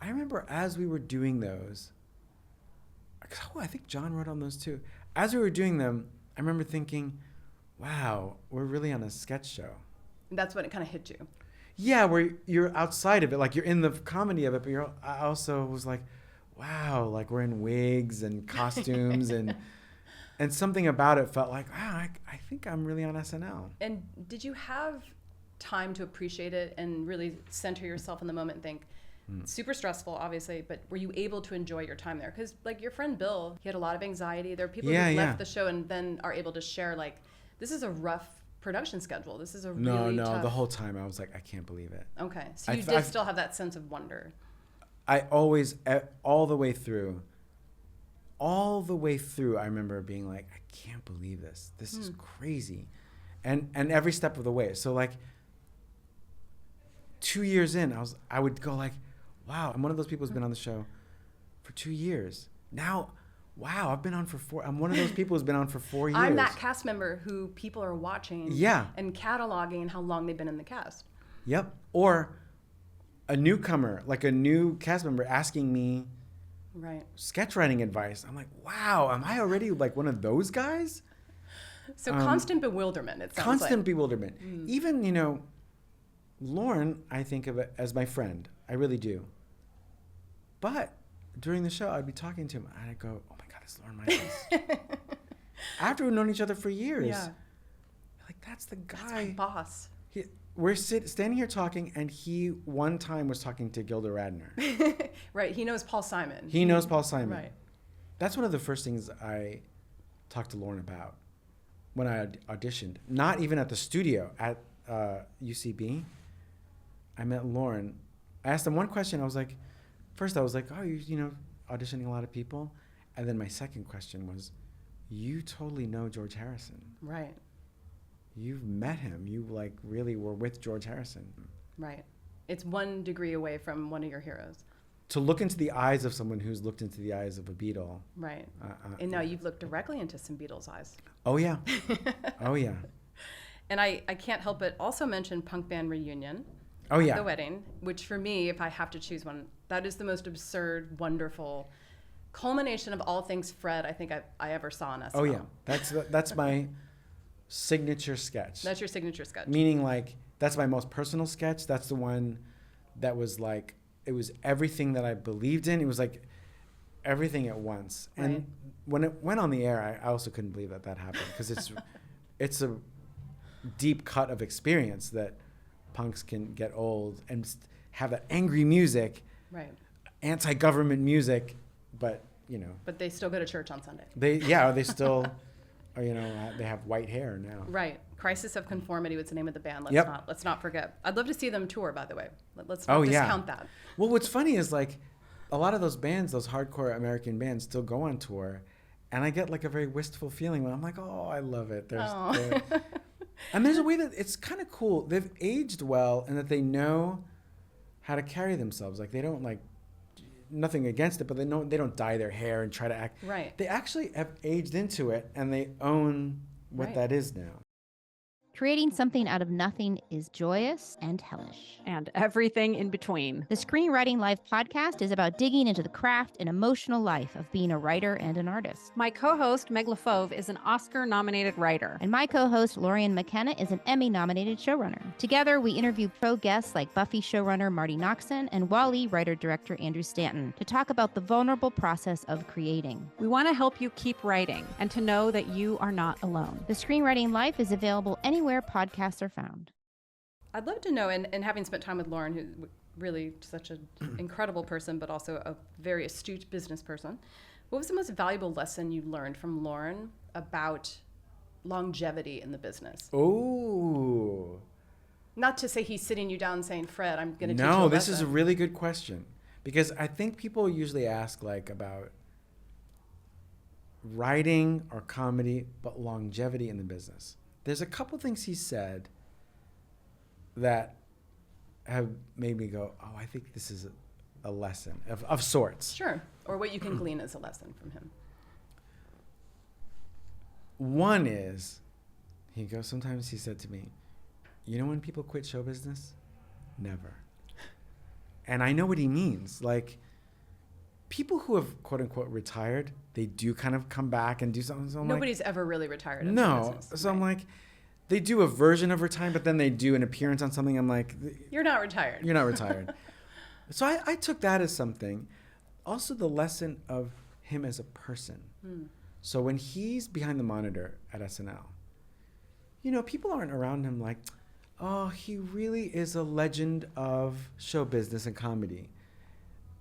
I remember as we were doing those, I think John wrote on those too. As we were doing them, I remember thinking, wow, we're really on a sketch show. That's when it kind of hit you. Yeah, where you're outside of it, like you're in the comedy of it, but I also was like, wow, like we're in wigs and costumes and something about it felt like, wow, I think I'm really on SNL. And did you have time to appreciate it and really center yourself in the moment and think, super stressful, obviously, but were you able to enjoy your time there? Because like your friend Bill, he had a lot of anxiety. There are people who left the show and then are able to share like, this is a rough production schedule. This is a really tough. The whole time I was like, I can't believe it. Okay, so you did still have that sense of wonder. I always, all the way through, I remember being like, I can't believe this. This is crazy. And every step of the way. So like 2 years in, I would go like, wow, I'm one of those people who's been on the show for 2 years. Now, wow, I've been on for 4. I'm one of those people who's been on for 4 years. I'm that cast member who people are watching and cataloging how long they've been in the cast. Yep. Or a newcomer, like a new cast member asking me sketch writing advice. I'm like, wow, am I already like one of those guys? So constant bewilderment, it sounds constant like. bewilderment. Even, Lorne, I think of it as my friend. I really do. But during the show, I'd be talking to him and I'd go, oh my God, it's Lorne Michaels. After we've known each other for years. Yeah. Like, that's the guy. That's my boss. We're standing here talking, and he one time was talking to Gilda Radner. Right. He knows Paul Simon. He knows Paul Simon. Right. That's one of the first things I talked to Lorne about when I auditioned. Not even at the studio, at UCB. I met Lorne. I asked him one question. I was like, oh, you auditioning a lot of people? And then my second question was, you totally know George Harrison. Right. You've met him. You like really were with George Harrison. Right. It's 1 degree away from one of your heroes. To look into the eyes of someone who's looked into the eyes of a Beatle. Right. And now you've looked directly into some Beatles' eyes. Oh, yeah. Oh, yeah. And I can't help but also mention Punk Band Reunion. Oh, yeah. The Wedding, which for me, if I have to choose one, that is the most absurd, wonderful culmination of all things Fred I think I ever saw on SNL. Oh, yeah. That's my signature sketch. That's your signature sketch. Meaning, like, that's my most personal sketch. That's the one that was like, it was everything that I believed in. It was like everything at once. And right. when it went on the air, I also couldn't believe that happened because it's a deep cut of experience that punks can get old and have that angry music. Right. anti-government music, but But they still go to church on Sunday. they still, they have white hair now. Right. Crisis of Conformity was the name of the band. Let's not forget. I'd love to see them tour, by the way. Let's not discount that. Well, what's funny is like a lot of those bands, those hardcore American bands, still go on tour, and I get like a very wistful feeling when I'm like, oh, I love it. And there's a way that it's kind of cool. They've aged well, and that they know how to carry themselves. Like they don't like nothing against it, but they don't dye their hair and try to act. Right. They actually have aged into it, and they own what that is now. Creating something out of nothing is joyous and hellish. And everything in between. The Screenwriting Life podcast is about digging into the craft and emotional life of being a writer and an artist. My co-host, Meg LaFauve, is an Oscar-nominated writer. And my co-host, Lorne McKenna, is an Emmy-nominated showrunner. Together, we interview pro guests like Buffy showrunner Marty Noxon and Wall-E writer-director Andrew Stanton to talk about the vulnerable process of creating. We want to help you keep writing and to know that you are not alone. The Screenwriting Life is available anywhere podcasts are found. I'd love to know, and having spent time with Lorne, who's really such an incredible person, but also a very astute business person, what was the most valuable lesson you learned from Lorne about longevity in the business? Oh. Not to say he's sitting you down saying, Fred, I'm going to teach you a No, lesson. this is a really good question. Because I think people usually ask like about writing or comedy, but longevity in the business. There's a couple things he said that have made me go, oh, I think this is a lesson of sorts. Sure. Or what you can glean as a lesson from him. One is, sometimes he said to me, you know when people quit show business? Never. And I know what he means. Like, people who have, quote unquote, retired, they do kind of come back and do something. So Nobody's ever really retired. No. So I'm like, they do a version of retirement, but then they do an appearance on something. I'm like, you're not retired. You're not retired. So I took that as something. Also, the lesson of him as a person. So when he's behind the monitor at SNL, people aren't around him like, oh, he really is a legend of show business and comedy.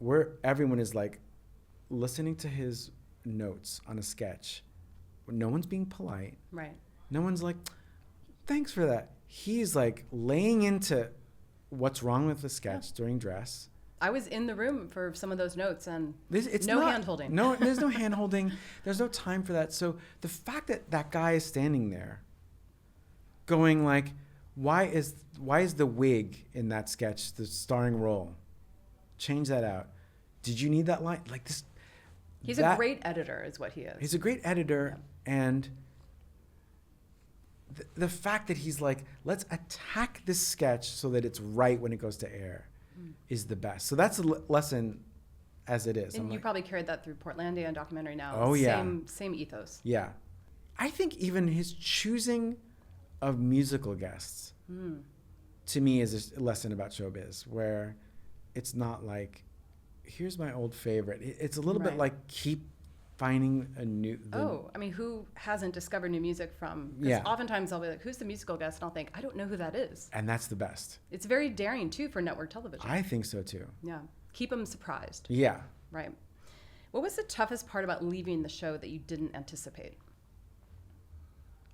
Where everyone is like listening to his notes on a sketch. No one's being polite. Right. No one's like, thanks for that. He's like laying into what's wrong with the sketch during dress. I was in the room for some of those notes, and it's no not, hand-holding. No, there's no hand-holding. There's no time for that. So the fact that that guy is standing there going like, why is the wig in that sketch the starring role? Change that out. Did you need that line? Like this. He's a great editor is what he is. He's a great editor. Yeah. And the fact that he's like, let's attack this sketch so that it's right when it goes to air is the best. So that's a lesson as it is. And you probably carried that through Portlandia and documentary now. Oh, yeah. Same ethos. Yeah. I think even his choosing of musical guests to me is a lesson about showbiz, where it's not like, here's my old favorite. It's a little bit like keep finding a new... who hasn't discovered new music from... Because oftentimes I'll be like, who's the musical guest? And I'll think, I don't know who that is. And that's the best. It's very daring, too, for network television. I think so, too. Yeah. Keep them surprised. Yeah. Right. What was the toughest part about leaving the show that you didn't anticipate?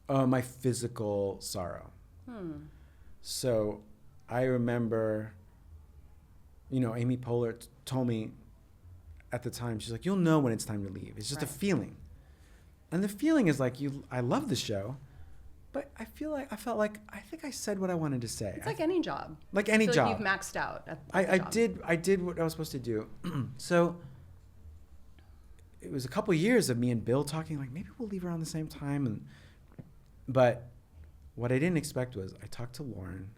My physical sorrow. So I remember... Amy Poehler told me at the time, she's like, you'll know when it's time to leave. It's just a feeling. And the feeling is like, I love the show, but I felt like I think I said what I wanted to say. It's like any job. Like any job. You've maxed out at I did what I was supposed to do. So it was a couple years of me and Bill talking like, maybe we'll leave around the same time. But what I didn't expect was I talked to Lorne.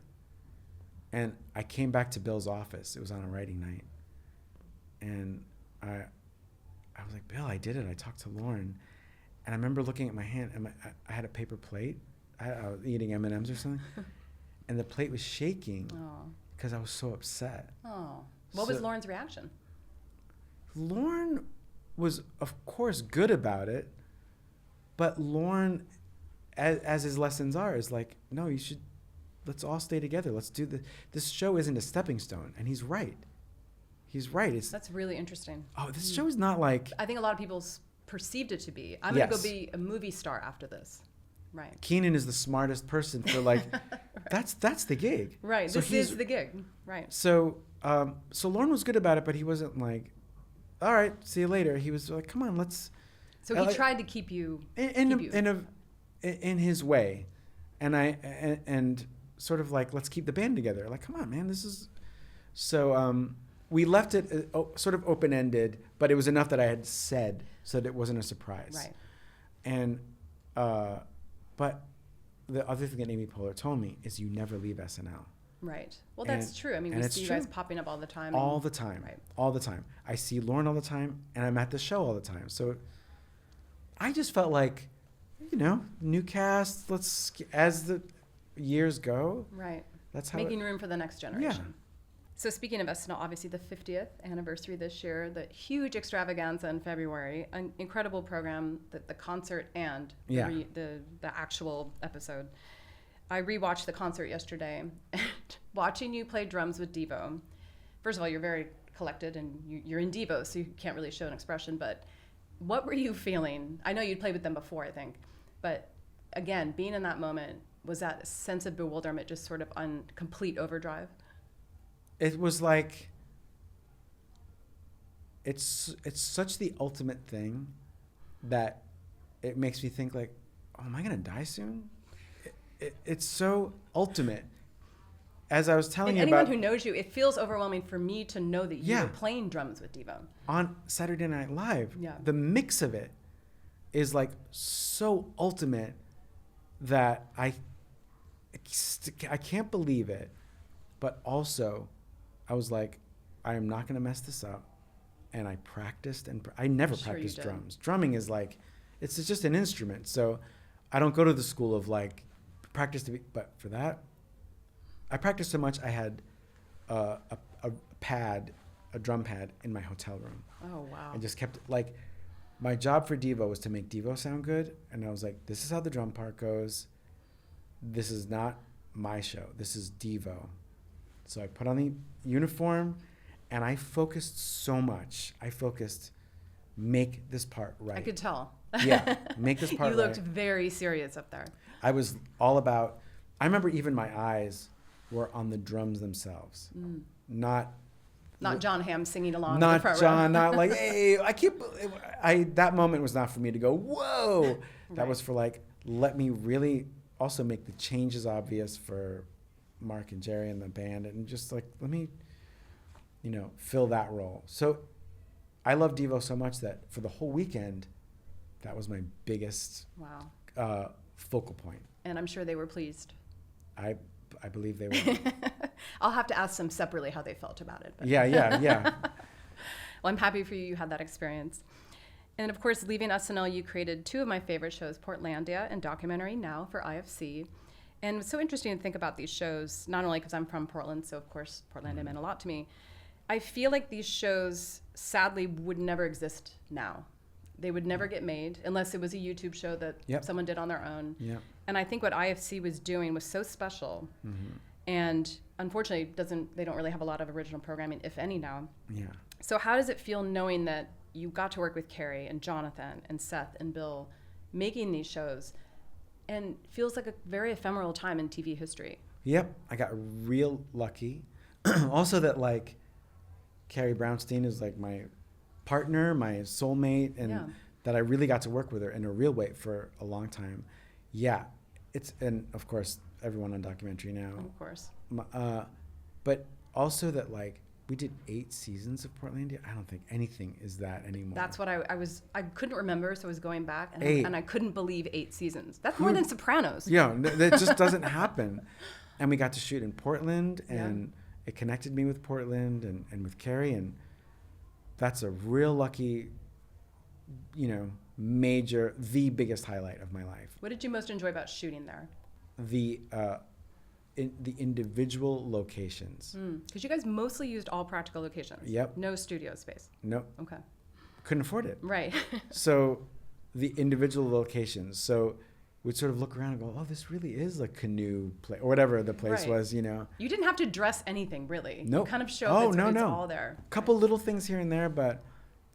And I came back to Bill's office. It was on a writing night. And I was like, Bill, I did it. I talked to Lorne. And I remember looking at my hand, and I had a paper plate. I was eating M&Ms or something. And the plate was shaking because I was so upset. Oh. What was Lorne's reaction? Lorne was, of course, good about it. But Lorne, as his lessons are, is like, no, you should... Let's all stay together. Let's do this show isn't a stepping stone. And he's right. he's right. That's really interesting. Oh, this show is not like... I think a lot of people perceived it to be. I'm going to go Yes. be a movie star after this. Right. Keenan is the smartest person for like, that's the gig. Right. So This is the gig. Right. So Lorne was good about it, but he wasn't like, all right, see you later. He was like, come on, let's... So he tried to keep you... In his way. And sort of like, let's keep the band together. Like, come on, man, this is... So we left it sort of open-ended, but it was enough that I had said so that it wasn't a surprise. Right. And, but the other thing that Amy Poehler told me is you never leave SNL. Right. Well, that's true. I mean, we see you guys popping up all the time. All the time. Right. All the time. I see Lorne all the time, and I'm at the show all the time. So I just felt like, new cast, as the years go. Right. That's how making room for the next generation. Yeah. So speaking of SNL, obviously the 50th anniversary this year, the huge extravaganza in February, an incredible program, the concert and the actual episode. I rewatched the concert yesterday, and watching you play drums with Devo. First of all, you're very collected, and you're in Devo, so you can't really show an expression, but what were you feeling? I know you'd played with them before, I think, but again, being in that moment, was that sense of bewilderment just sort of on complete overdrive? It was like, it's such the ultimate thing that it makes me think like, oh, am I going to die soon? It's so ultimate. As I was telling you anyone about... who knows you, it feels overwhelming for me to know that you were playing drums with Devo. On Saturday Night Live, the mix of it is like so ultimate that I can't believe it. But also, I was like, I am not going to mess this up. And I practiced, and I never practiced drums. Drumming is like, it's just an instrument. So I don't go to the school of like, practice to be, but for that, I practiced so much I had a drum pad in my hotel room. Oh, wow. I just kept, like, my job for Devo was to make Devo sound good. And I was like, this is how the drum part goes. This is not my show. This is Devo. So I put on the uniform and I focused so much. I focused, make this part right. I could tell. Yeah, make this part right. You looked very serious up there. I was all about, I remember even my eyes were on the drums themselves. Not John Hamm singing along. Not in the front John, row. not like, hey, that moment was not for me to go, whoa. That was for like, let me really also make the changes obvious for Mark and Jerry and the band, and just like, let me, fill that role. So I love Devo so much that for the whole weekend, that was my biggest focal point. And I'm sure they were pleased. I believe they were. I'll have to ask them separately how they felt about it. But. Yeah. Well, I'm happy for you had that experience. And of course, leaving SNL, you created two of my favorite shows, Portlandia and Documentary Now for IFC. And it's so interesting to think about these shows, not only because I'm from Portland, so of course Portlandia meant a lot to me. I feel like these shows, sadly, would never exist now. They would never get made unless it was a YouTube show that someone did on their own. Yep. And I think what IFC was doing was so special. Mm-hmm. And unfortunately, they don't really have a lot of original programming, if any, now. Yeah. So how does it feel knowing that you got to work with Carrie and Jonathan and Seth and Bill making these shows, and feels like a very ephemeral time in TV history? Yep. I got real lucky. Also that like Carrie Brownstein is like my partner, my soulmate, and that I really got to work with her in a real way for a long time. Yeah. And of course, everyone on Documentary Now. Of course. But also that like, we did 8 seasons of Portlandia. I don't think anything is that anymore. That's what I couldn't remember, so I was going back, and I couldn't believe 8 seasons. That's more than Sopranos. Yeah, that just doesn't happen. And we got to shoot in Portland, and it connected me with Portland and with Carrie, and that's a real lucky, the biggest highlight of my life. What did you most enjoy about shooting there? The individual locations. Because you guys mostly used all practical locations. Yep. No studio space. Nope. Okay. Couldn't afford it. Right. So the individual locations. So would sort of look around and go, oh, this really is a canoe place, or whatever the place was, you know. You didn't have to dress anything, really. Nope. You kind of show up, it's all there. A couple little things here and there,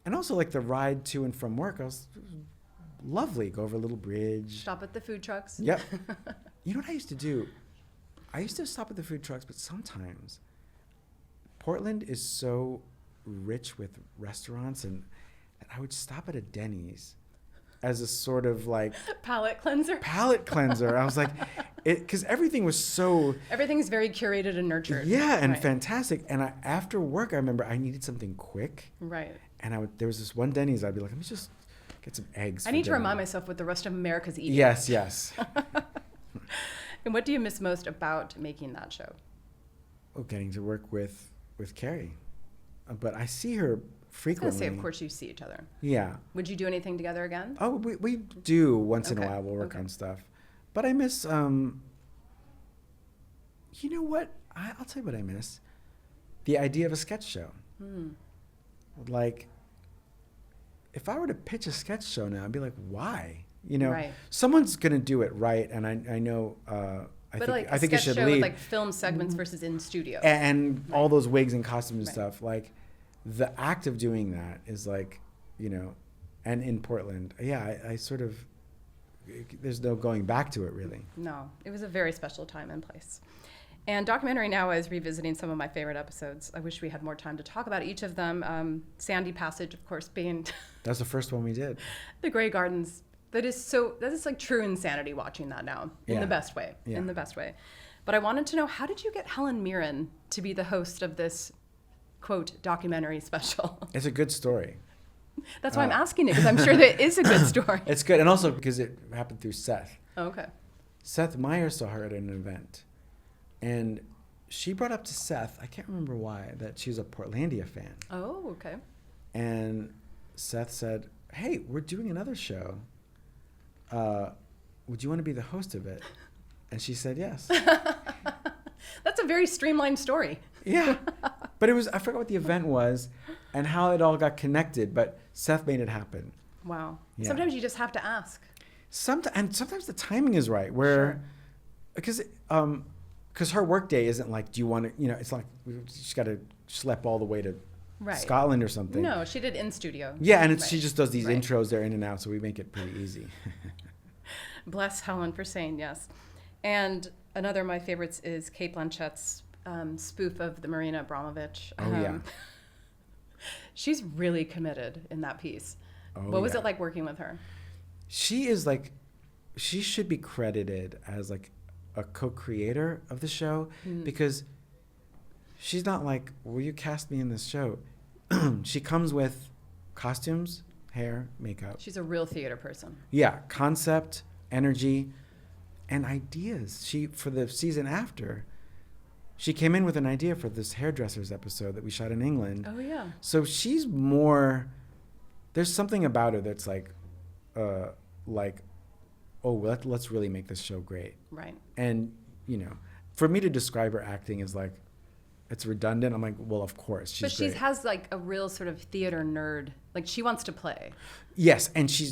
and also like the ride to and from work, it was lovely. Go over a little bridge. Stop at the food trucks. Yep. You know what I used to do? I used to stop at the food trucks, but sometimes Portland is so rich with restaurants, and I would stop at a Denny's as a sort of like palate cleanser. I was like, because everything's very curated and nurtured. Yeah, and fantastic. And after work, I remember I needed something quick. Right. And there was this one Denny's. I'd be like, let me just get some eggs. I need to remind myself what the rest of America's eating. Yes. And what do you miss most about making that show? Oh, getting to work with Carrie. But I see her frequently. I was going to say, of course, you see each other. Yeah. Would you do anything together again? Oh, we do once in a while. We'll work on stuff. But I miss, you know what? I'll tell you what I miss. The idea of a sketch show. Like, if I were to pitch a sketch show now, I'd be like, why? You know, someone's going to do it right. And I know, I think it should lead. With like film segments versus in studio. And all those wigs and costumes and stuff. Like, the act of doing that is like, you know, and in Portland, I sort of, there's no going back to it really. No, it was a very special time and place. And Documentary Now is revisiting some of my favorite episodes. I wish we had more time to talk about each of them. Sandy Passage, of course, being that's the first one we did. The Grey Gardens. That is like true insanity watching that now in the best way. Yeah. In the best way. But I wanted to know, how did you get Helen Mirren to be the host of this, quote, documentary special? It's a good story. That's why I'm asking it, because I'm sure that is a good story. It's good. And also because it happened through Seth. Oh, okay. Seth Meyer saw her at an event. And she brought up to Seth, I can't remember why, that she was a Portlandia fan. Oh, okay. And Seth said, hey, we're doing another show. Would you want to be the host of it? And she said yes. That's a very streamlined story. Yeah. But I forgot what the event was and how it all got connected, but Seth made it happen. Wow. Yeah. Sometimes you just have to ask. And sometimes the timing is right, where, because her work day isn't like, do you want to, you know, it's like, she's got to schlep all the way to Scotland or something. No, she did in studio. Yeah, and she just does these intros, they're in and out, so we make it pretty easy. Bless Helen for saying yes. And another of my favorites is Cate Blanchett's spoof of the Marina Abramovich. Oh, yeah. She's really committed in that piece. What was it like working with her? She is like, she should be credited as like a co-creator of the show because she's not like, will you cast me in this show? She comes with costumes, hair, makeup. She's a real theater person. Yeah, concept, energy, and ideas. For the season after, she came in with an idea for this hairdressers episode that we shot in England. Oh, yeah. So she's more, there's something about her that's like, let's really make this show great. Right. And, you know, for me to describe her acting is like, it's redundant. I'm like, well, of course. She has like a real sort of theater nerd. Like she wants to play. Yes. And she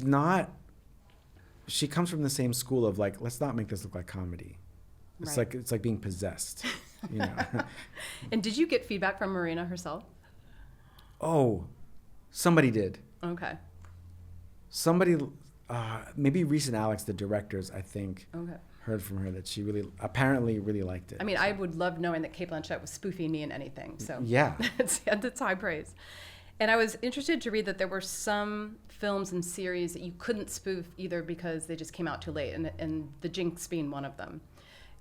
comes from the same school of like, let's not make this look like comedy. It's like being possessed, you know. And did you get feedback from Marina herself? Oh, somebody did. Okay. Somebody, maybe Reese and Alex, the directors, I think, heard from her that she apparently really liked it. I mean, I would love knowing that Cate Blanchett was spoofing me in anything. So yeah, that's high praise. And I was interested to read that there were some films and series that you couldn't spoof either because they just came out too late, and The Jinx being one of them.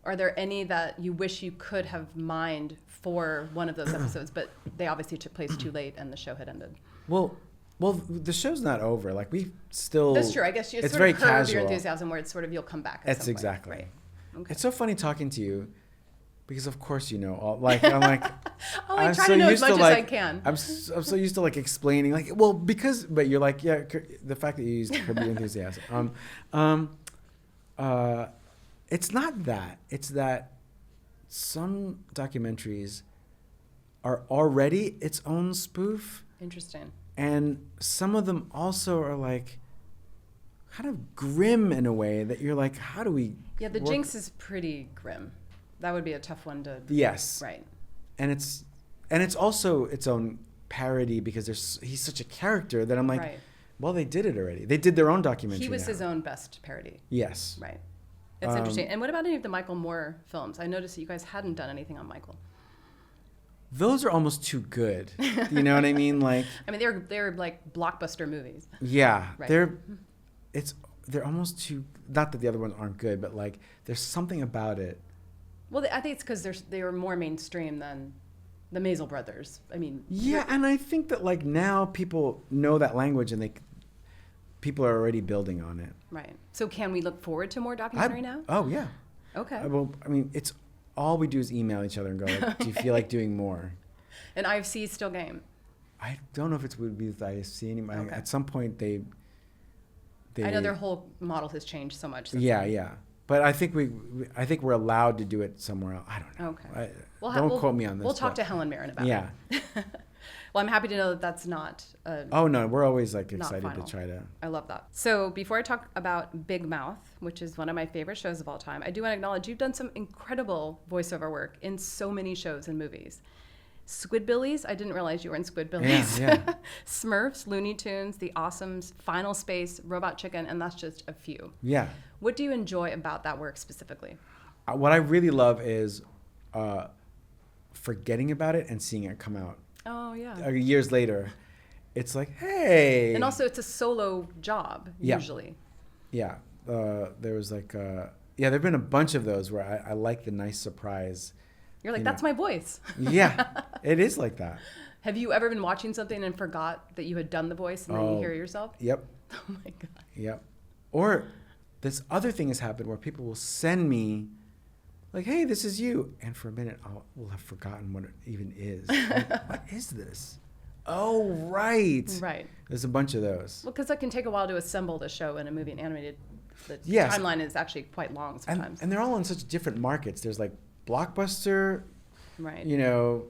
Are there any that you wish you could have mined for one of those episodes, but they obviously took place too late and the show had ended? Well, the show's not over. Like we still. That's true. I guess it's very sort of casual. Your enthusiasm, where it's sort of you'll come back. That's exactly. Right. Okay. It's so funny talking to you, because of course you know all. Like I'm like. I try to know as much as I can. I'm so used to like explaining like but you're like the fact that you used Curb Your Enthusiasm. It's not that. It's that some documentaries are already its own spoof. Interesting. And some of them also are like kind of grim in a way that you're like, how do we? Yeah, the Jinx is pretty grim. That would be a tough one to. Yes. Right. And it's also its own parody because he's such a character that I'm like, right. Well, they did it already. They did their own documentary. He was now. his own best parody. Yes. Right. It's interesting. And what about any of the Michael Moore films? I noticed that you guys hadn't done anything on Michael. Those are almost too good. You know what I mean? Like. I mean, they're like blockbuster movies. Yeah. Right. They're almost too. Not that the other ones aren't good, but like there's something about it. Well, I think it's because they were more mainstream than the Maisel brothers. I mean. Yeah, and I think that like now people know that language and people are already building on it. Right. So can we look forward to more documentary now? Oh yeah. Okay. Well, I mean, it's all we do is email each other and go, like, do you feel like doing more? And IFC is still game. I don't know if it would be with IFC anymore. Okay. At some point they. I know their whole model has changed so much. Since Yeah, then. yeah. But I think we're allowed to do it somewhere else. I don't know. Okay. Don't quote me on this. We'll talk to Helen Mirren about it. Well, I'm happy to know that that's not. Oh no, we're always like excited to try to. I love that. So before I talk about Big Mouth, which is one of my favorite shows of all time, I do want to acknowledge you've done some incredible voiceover work in so many shows and movies. Squidbillies, I didn't realize you were in Squidbillies. Yeah. Smurfs, Looney Tunes, The Awesomes, Final Space, Robot Chicken, and that's just a few. Yeah. What do you enjoy about that work specifically? What I really love is forgetting about it and seeing it come out. Oh, yeah. Years later. It's like, hey. And also it's a solo job, usually. Yeah. There was like, there have been a bunch of those where I like the nice surprise. You're like, that's my voice. Yeah, it is like that. Have you ever been watching something and forgot that you had done the voice and then you hear yourself? Yep. Oh my God. Yep. Or this other thing has happened where people will send me like, hey, this is you. And for a minute, we'll have forgotten what it even is. Like, what is this? Oh, right. Right. There's a bunch of those. Well, because it can take a while to assemble the show and a movie and animated. The timeline is actually quite long sometimes. And they're all in such different markets. There's like blockbuster, right?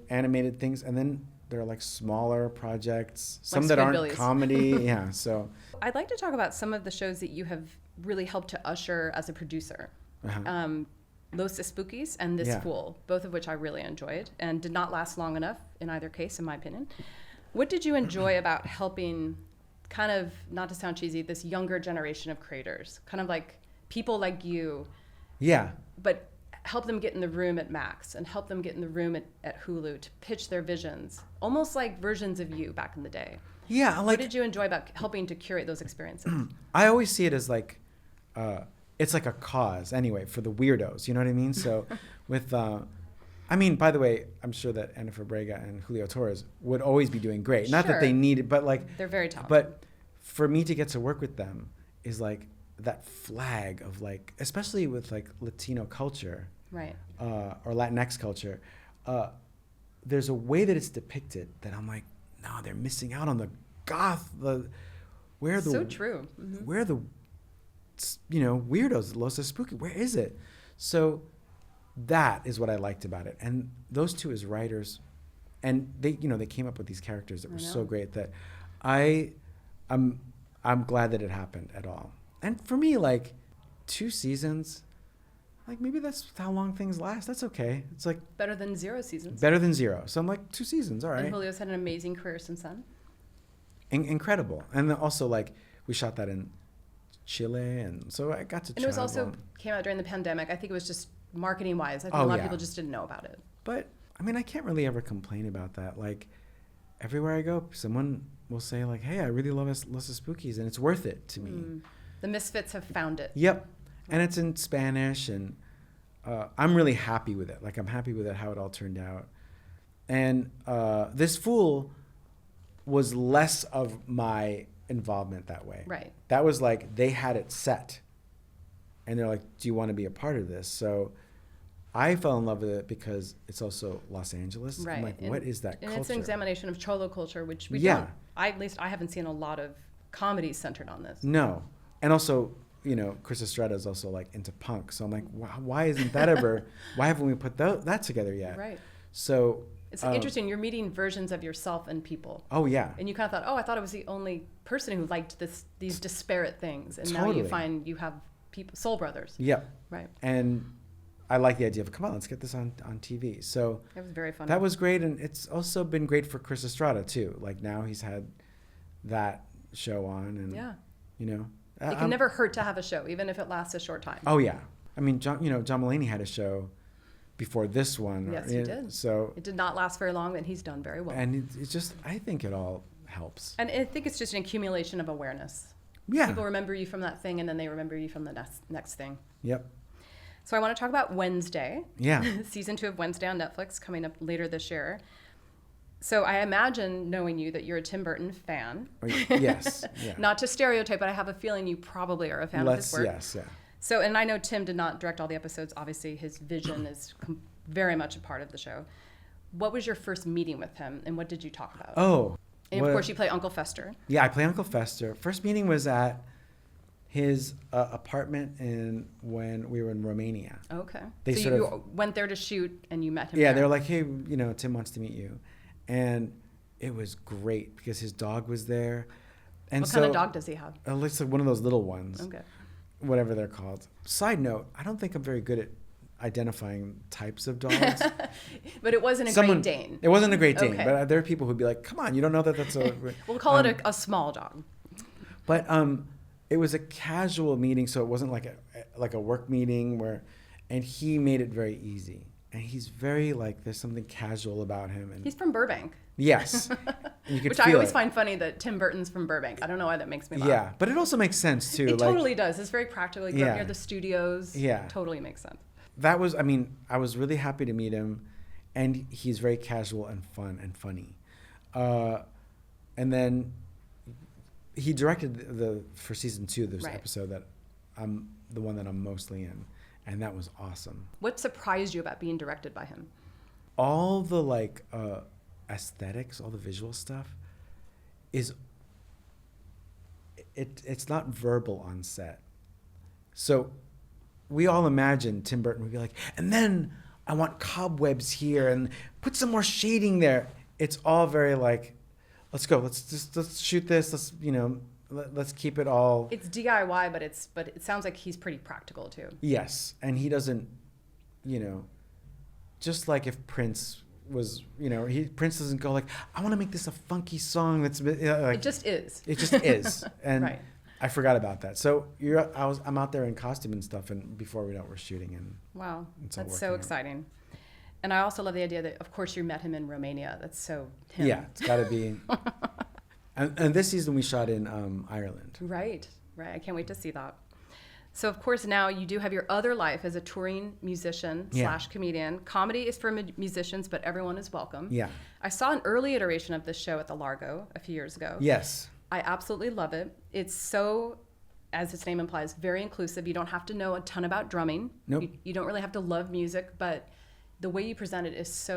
Animated things, and then there are like smaller projects, some like that aren't comedy. Yeah, so I'd like to talk about some of the shows that you have really helped to usher as a producer. Los Spookies and This Fool, both of which I really enjoyed and did not last long enough in either case, in my opinion. What did you enjoy about helping, kind of, not to sound cheesy, this younger generation of creators, kind of like people like you? Yeah. But help them get in the room at Max and help them get in the room at Hulu to pitch their visions, almost like versions of you back in the day. Yeah, like. What did you enjoy about helping to curate those experiences? I always see it as like, it's like a cause anyway for the weirdos. You know what I mean? So, with, I mean, by the way, I'm sure that Ana Fabrega and Julio Torres would always be doing great. Sure. Not that they need it, but like they're very talented. But for me to get to work with them is like that flag of like, especially with like Latino culture. Right. Or Latinx culture, there's a way that it's depicted that I'm like, no, they're missing out on the goth. So true. Mm-hmm. Where the, weirdos, Los Spooky, where is it? So that is what I liked about it. And those two as writers, and they came up with these characters that were so great that I'm glad that it happened at all. And for me, like 2 seasons, like maybe that's how long things last. That's okay. It's like better than 0 seasons. Better than 0. So I'm like 2 seasons. All right. And Julio's had an amazing career since then. Incredible. And then also like we shot that in Chile, and so I got to. And it was also came out during the pandemic. I think it was just marketing wise. I think a lot of people just didn't know about it. But I mean, I can't really ever complain about that. Like everywhere I go, someone will say like, "Hey, I really love Los Spookies," and it's worth it to me. The Misfits have found it. Yep. And it's in Spanish, and I'm really happy with it. Like, I'm happy with it, how it all turned out. And This Fool was less of my involvement that way. Right. That was like, they had it set. And they're like, do you want to be a part of this? So I fell in love with it because it's also Los Angeles. Right. I'm like, what is that culture? And it's an examination of Cholo culture, which we don't. At least I haven't seen a lot of comedies centered on this. No. And also, Chris Estrada is also like into punk. So I'm like, why isn't that ever, why haven't we put that together yet? Right. So It's interesting. You're meeting versions of yourself and people. Oh, yeah. And you kind of thought, I thought I was the only person who liked these disparate things. And now Totally. you find you have people, soul brothers. Yeah. Right. And I like the idea of, come on, let's get this on TV. So it was very fun. that was great. And it's also been great for Chris Estrada, too. Like, now he's had that show on. And, you know. It can never hurt to have a show, even if it lasts a short time. Oh, yeah. I mean, John Mulaney had a show before this one. Yes, he did. So it did not last very long, and he's done very well. And it's just, I think it all helps. And I think it's just an accumulation of awareness. Yeah. People remember you from that thing, and then they remember you from the next thing. Yep. So I want to talk about Wednesday. Yeah. Season 2 of Wednesday on Netflix coming up later this year. So I imagine, knowing you, that you're a Tim Burton fan. Yes. Yeah. Not to stereotype, but I have a feeling you probably are a fan of his work. Yes, yeah. So, and I know Tim did not direct all the episodes. Obviously, his vision is very much a part of the show. What was your first meeting with him, and what did you talk about? Oh. And of course, you play Uncle Fester. Yeah, I play Uncle Fester. First meeting was at his apartment when we were in Romania. Okay. They so you went there to shoot, and you met him Yeah, there. they were like, hey, Tim wants to meet you. And it was great because his dog was there. And what kind of dog does he have? It's like one of those little ones. Okay. Whatever they're called. Side note, I don't think I'm very good at identifying types of dogs. But it wasn't a Great Dane. It wasn't a Great Dane, Okay. but there are people who'd be like, come on, you don't know that that's a... We'll call it a small dog. But it was a casual meeting, so it wasn't like a work meeting and he made it very easy. And he's very there's something casual about him. And He's from Burbank. yes. And you could Which feel I always it. find funny that Tim Burton's from Burbank. I don't know why that makes me laugh. Yeah, but it also makes sense too. It totally does. It's very practical. You go near the studios. Yeah. Totally makes sense. I was really happy to meet him, and he's very casual and fun and funny. And then he directed for season 2, there's an episode that I'm the one that I'm mostly in, and that was awesome. What surprised you about being directed by him? All the aesthetics, all the visual stuff it's not verbal on set. So we all imagine Tim Burton would be like, and then I want cobwebs here and put some more shading there. It's all very let's go, let's shoot this, let's keep it all. It's DIY, but it sounds like he's pretty practical too. Yes, and he doesn't, just like if Prince was, Prince doesn't go I want to make this a funky song that's it just is. It just is, and Right. I forgot about that. So I'm out there in costume and stuff, and before we know it, we're shooting, and wow, it's all that's so working out. exciting. And I also love the idea that, of course, you met him in Romania. That's so him. Yeah, it's got to be. and this season we shot in Ireland. Right. I can't wait to see that. So, of course, now you do have your other life as a touring musician / comedian. Comedy is for musicians, but everyone is welcome. Yeah. I saw an early iteration of this show at the Largo a few years ago. Yes. I absolutely love it. It's so, as its name implies, very inclusive. You don't have to know a ton about drumming. Nope. You don't really have to love music, but the way you present it is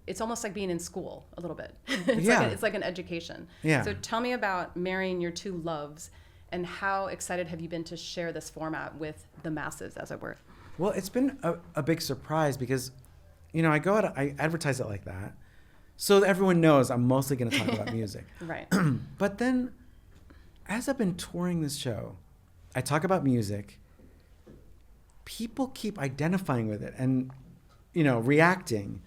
it's almost like being in school a little bit. It's like an education. Yeah. So tell me about marrying your two loves, and how excited have you been to share this format with the masses, as it were? Well, it's been a big surprise because, I go out, I advertise it like that, so everyone knows I'm mostly going to talk about music. Right. But then, as I've been touring this show, I talk about music. People keep identifying with it and, reacting.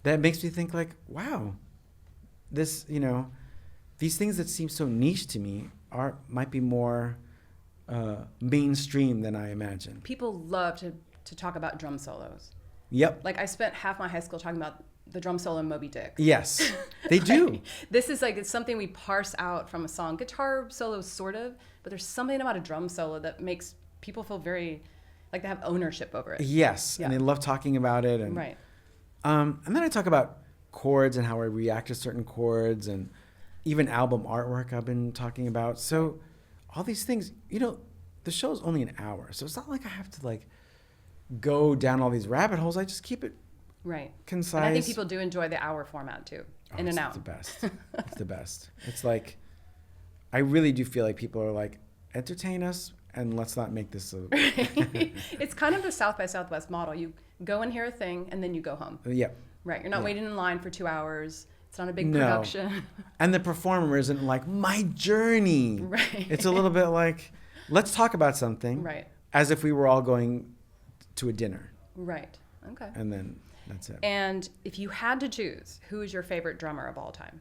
That makes me think wow, this, these things that seem so niche to me might be more mainstream than I imagined. People love to talk about drum solos. Yep. I spent half my high school talking about the drum solo in Moby Dick. Yes, they do. This is it's something we parse out from a song. Guitar solos, sort of, but there's something about a drum solo that makes people feel very like they have ownership over it. Yes, and they love talking about it. And, right. And then I talk about chords and how I react to certain chords, and even album artwork I've been talking about. So all these things, the show's only an hour, so it's not like I have to go down all these rabbit holes. I just keep it concise. And I think people do enjoy the hour format too, in and out. It's the best. It's the best. It's I really do feel like people are entertain us, and let's not make this a... It's kind of the South by Southwest model. You go and hear a thing, and then you go home. Yeah. Right. You're not Yeah. waiting in line for 2 hours. It's not a big No. production. And the performer isn't like, my journey. Right. It's a little bit like, let's talk about something. Right. As if we were all going to a dinner. Right. Okay. And then that's it. And if you had to choose, who is your favorite drummer of all time?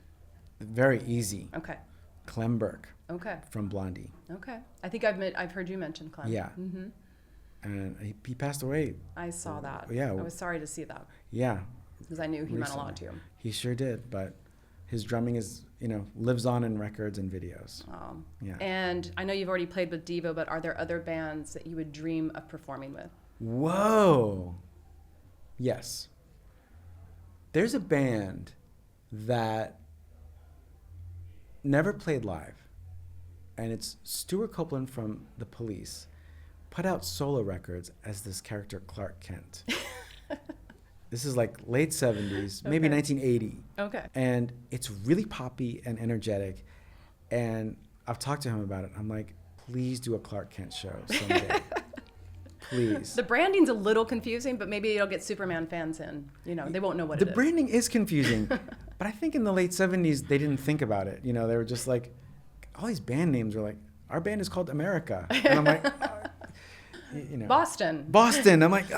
Very easy. Okay. Clem Burke Okay. from Blondie. Okay. I think I've heard you mention Clem. Yeah. Mm-hmm. And he passed away. I saw that. Yeah. I was sorry to see that Yeah. because I knew he meant a lot to Recently. you. He sure did. But his drumming is, lives on in records and videos. Yeah. And I know you've already played with Devo, but are there other bands that you would dream of performing with? Whoa. Yes. There's a band that never played live, and it's Stuart Copeland from The Police put out solo records as this character Clark Kent. This is like late 70s, maybe Okay. 1980. Okay. And it's really poppy and energetic. And I've talked to him about it. I'm like, please do a Clark Kent show someday. Please. The branding's a little confusing, but maybe it'll get Superman fans in. They won't know what it The is. branding is confusing. But I think in the late 70s, they didn't think about it. They were just like, all these band names were like, our band is called America. And I'm like, Boston. I'm like,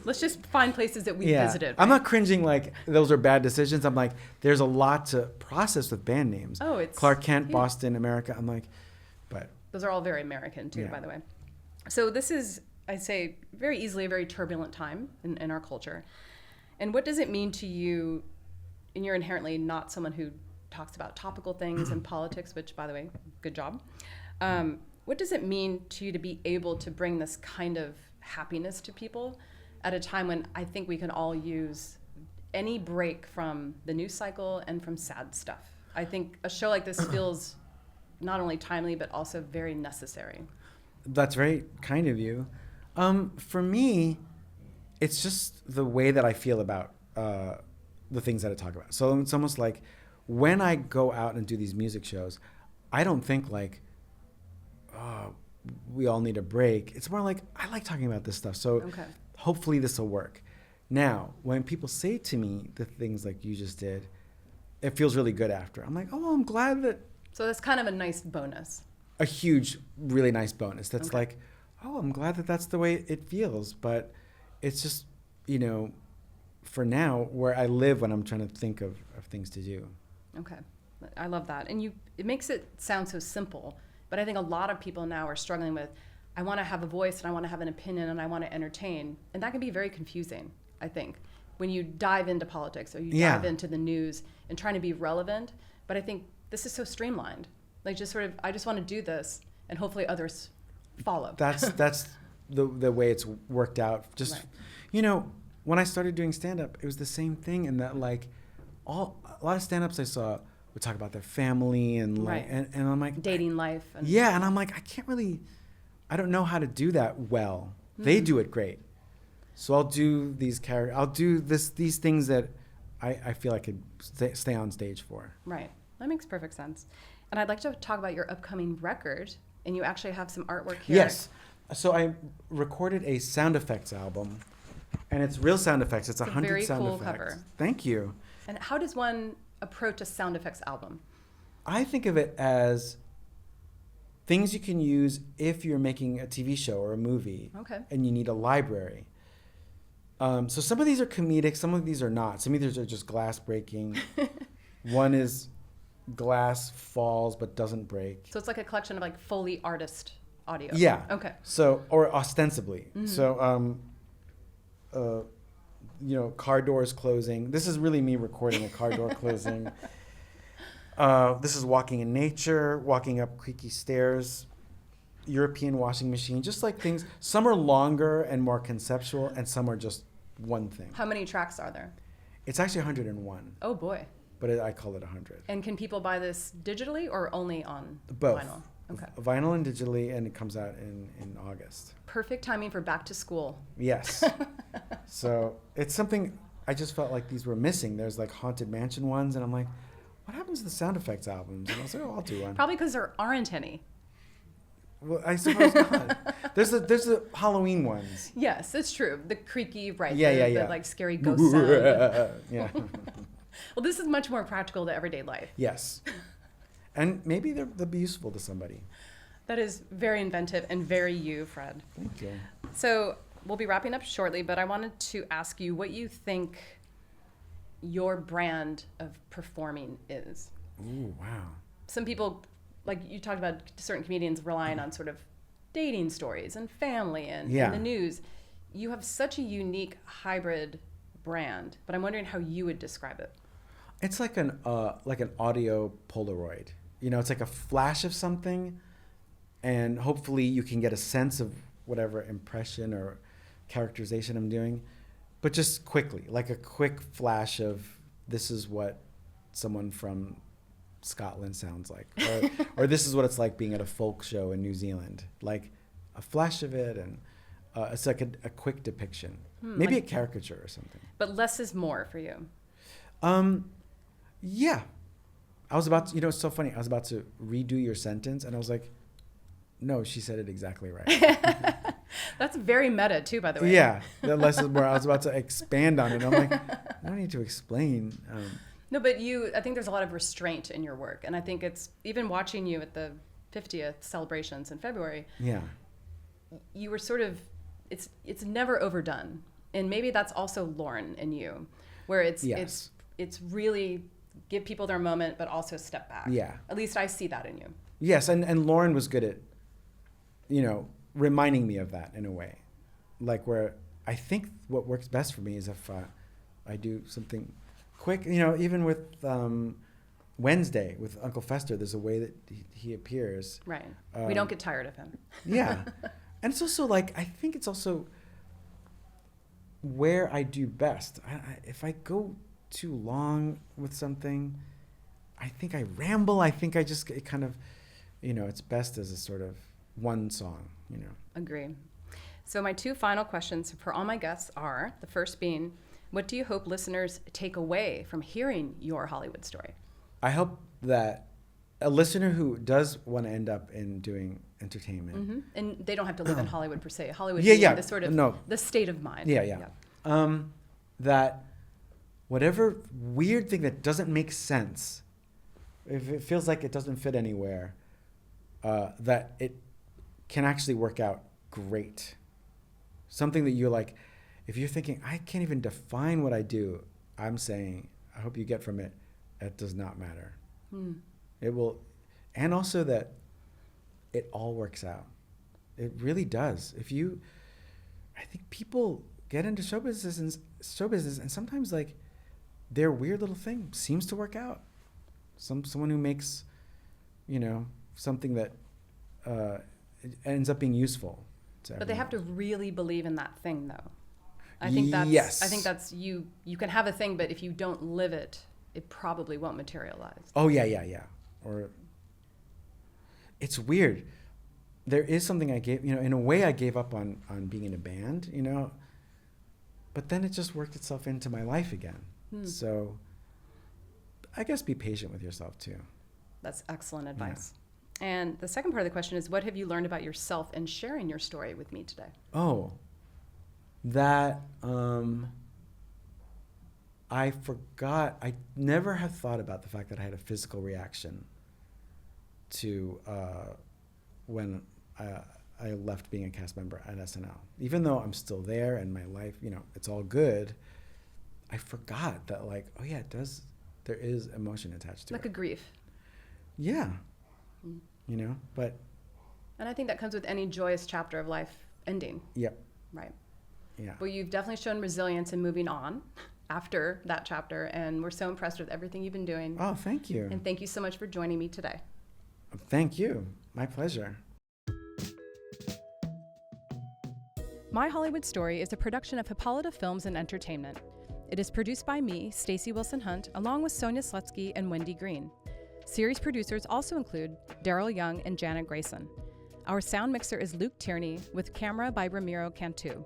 Let's just find places that we visited. I'm right? not cringing like those are bad decisions. I'm like, there's a lot to process with band names. Oh, it's Clark Kent, huge. Boston, America. I'm like, but Those are all very American too, Yeah. by the way. So this is, I'd say, very easily a very turbulent time in our culture. And what does it mean to you? And you're inherently not someone who talks about topical things and politics, which, by the way, good job. What does it mean to you to be able to bring this kind of happiness to people at a time when I think we can all use any break from the news cycle and from sad stuff? I think a show like this feels not only timely, but also very necessary. that's very kind of you. For me, it's just the way that I feel about the things that I talk about. So it's almost like when I go out and do these music shows, I don't think like, we all need a break. It's more like, I like talking about this stuff. So Okay. hopefully this will work. Now, when people say to me the things like you just did, it feels really good after. I'm like, oh, I'm glad that So that's kind of a nice bonus. a huge, really nice bonus. That's Okay. like, oh, I'm glad that that's the way it feels. But it's just, for now, where I live when I'm trying to think of things to do. Okay. I love that. And it makes it sound so simple, but I think a lot of people now are struggling with, I want to have a voice and I want to have an opinion and I want to entertain. And that can be very confusing, I think, when you dive into politics or you dive into the news and trying to be relevant. But I think this is so streamlined. Like just sort of, I just want to do this and hopefully others follow. That's the way it's worked out. Just, Right. when I started doing stand-up, it was the same thing in that like a lot of stand-ups I saw would talk about their family and like, Right. and I'm like, Dating life. And yeah. And I'm like, I don't know how to do that well. They do it great. So I'll do these I'll do these things that I feel I could stay on stage for. Right. That makes perfect sense. And I'd like to talk about your upcoming record. And you actually have some artwork here. Yes. So I recorded a sound effects album, and it's real sound effects. It's 100 very sound cool effects. cover. Thank you. And how does one approach a sound effects album? I think of it as things you can use if you're making a TV show or a movie, Okay. and you need a library. So some of these are comedic, some of these are not. Some of these are just glass breaking. One is glass falls but doesn't break. So it's like a collection of like Foley artist audio. Yeah. Okay. So, or ostensibly. So, car doors closing. This is really me recording a car door closing. This is walking in nature, walking up creaky stairs, European washing machine, just like things. Some are longer and more conceptual, and some are just one thing. How many tracks are there? It's actually 101, Oh boy. but I call it 100. And can people buy this digitally or only on Both. vinyl? Okay. Vinyl and digitally, and it comes out in August. Perfect timing for back to school. Yes. So it's something I just felt like these were missing. There's like Haunted Mansion ones, and I'm like, what happens to the sound effects albums? And I was like, oh, I'll do one. Probably because there aren't any. Well, I suppose not. There's the Halloween ones. Yes, it's true. The creaky, right? Yeah. The like scary ghost sound. Yeah. Well, this is much more practical to everyday life. Yes. And maybe they'll be useful to somebody. That is very inventive and very you, Fred. Thank you. So we'll be wrapping up shortly, but I wanted to ask you what you think your brand of performing is. Ooh, wow. Some people, like you talked about certain comedians relying on sort of dating stories and family and the news. You have such a unique hybrid brand, but I'm wondering how you would describe it. It's like an audio Polaroid. You know, it's like a flash of something, and hopefully you can get a sense of whatever impression or characterization I'm doing, but just quickly, like a quick flash of this is what someone from Scotland sounds like, or this is what it's like being at a folk show in New Zealand, like a flash of it, and it's like a quick depiction, maybe a caricature or something. But less is more for you. Yeah. I was about to, it's so funny. I was about to redo your sentence, and I was like, no, she said it exactly right. That's very meta too, by the way. Yeah, the less is more. I was about to expand on it. I'm like, I don't need to explain. No, but I think there's a lot of restraint in your work. And I think it's, even watching you at the 50th celebrations in February, yeah, you were sort of, it's never overdone. And maybe that's also Lorne in you, where it's really give people their moment, but also step back. Yeah. At least I see that in you. Yes, and Lorne was good at, reminding me of that in a way. Like where I think what works best for me is if I do something quick, even with Wednesday with Uncle Fester, there's a way that he appears. Right. We don't get tired of him. Yeah. And it's also like, I think it's also where I do best. If I go too long with something, I think I ramble. I think it kind of, it's best as a sort of one song, Agree. So my two final questions for all my guests are, the first being, what do you hope listeners take away from hearing your Hollywood story? I hope that a listener who does want to end up in doing entertainment. Mm-hmm. And they don't have to live in Hollywood per se. Hollywood Yeah, being yeah. the sort of the state of mind. Yeah. That whatever weird thing that doesn't make sense, if it feels like it doesn't fit anywhere, that it can actually work out great. Something that you're like, if you're thinking, I can't even define what I do, I'm saying, I hope you get from it, it does not matter. It will, and also that it all works out. It really does. I think people get into show business and sometimes like their weird little thing seems to work out. Someone who makes, something that ends up being useful to everyone. But they have to really believe in that thing, though. I think that's you can have a thing, but if you don't live it, it probably won't materialize. Oh yeah. Or it's weird. There is something I gave, in a way I gave up on being in a band, but then it just worked itself into my life again. So I guess be patient with yourself too. That's excellent advice. Yeah. And the second part of the question is, what have you learned about yourself in sharing your story with me today? Oh, that I forgot. I never had thought about the fact that I had a physical reaction to when I left being a cast member at SNL. Even though I'm still there and my life, it's all good, I forgot that there is emotion attached to it. Like a grief. Yeah. But. And I think that comes with any joyous chapter of life ending. Yep. Right. Yeah. Well, you've definitely shown resilience in moving on after that chapter, and we're so impressed with everything you've been doing. Oh, thank you. And thank you so much for joining me today. Thank you. My pleasure. My Hollywood Story is a production of Hippolyta Films and Entertainment. It is produced by me, Stacey Wilson Hunt, along with Sonia Slutsky and Wendy Green. Series producers also include Daryl Young and Janet Grayson. Our sound mixer is Luke Tierney, with camera by Ramiro Cantu.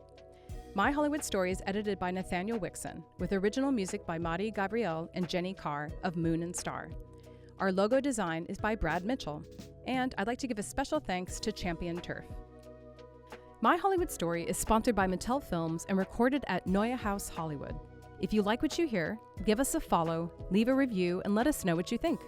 My Hollywood Story is edited by Nathaniel Wixon, with original music by Madi Gabriel and Jenny Carr of Moon and Star. Our logo design is by Brad Mitchell. And I'd like to give a special thanks to Champion Turf. My Hollywood Story is sponsored by Mattel Films and recorded at Neue House Hollywood. If you like what you hear, give us a follow, leave a review, and let us know what you think.